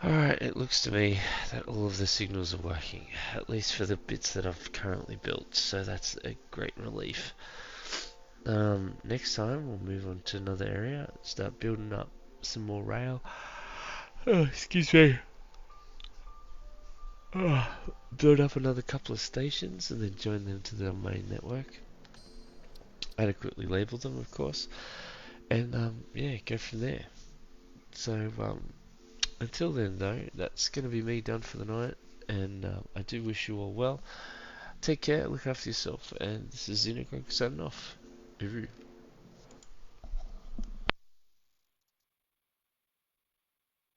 Alright, it looks to me that all of the signals are working, at least for the bits that I've currently built, so that's a great relief. Next time we'll move on to another area, start building up some more rail. Oh, excuse me. Build up another couple of stations and then join them to the main network. Adequately label them, of course, and yeah, go from there. So until then, though, that's going to be me done for the night, and I do wish you all well. Take care, look after yourself, and this is Xenogrog signing off. Uru.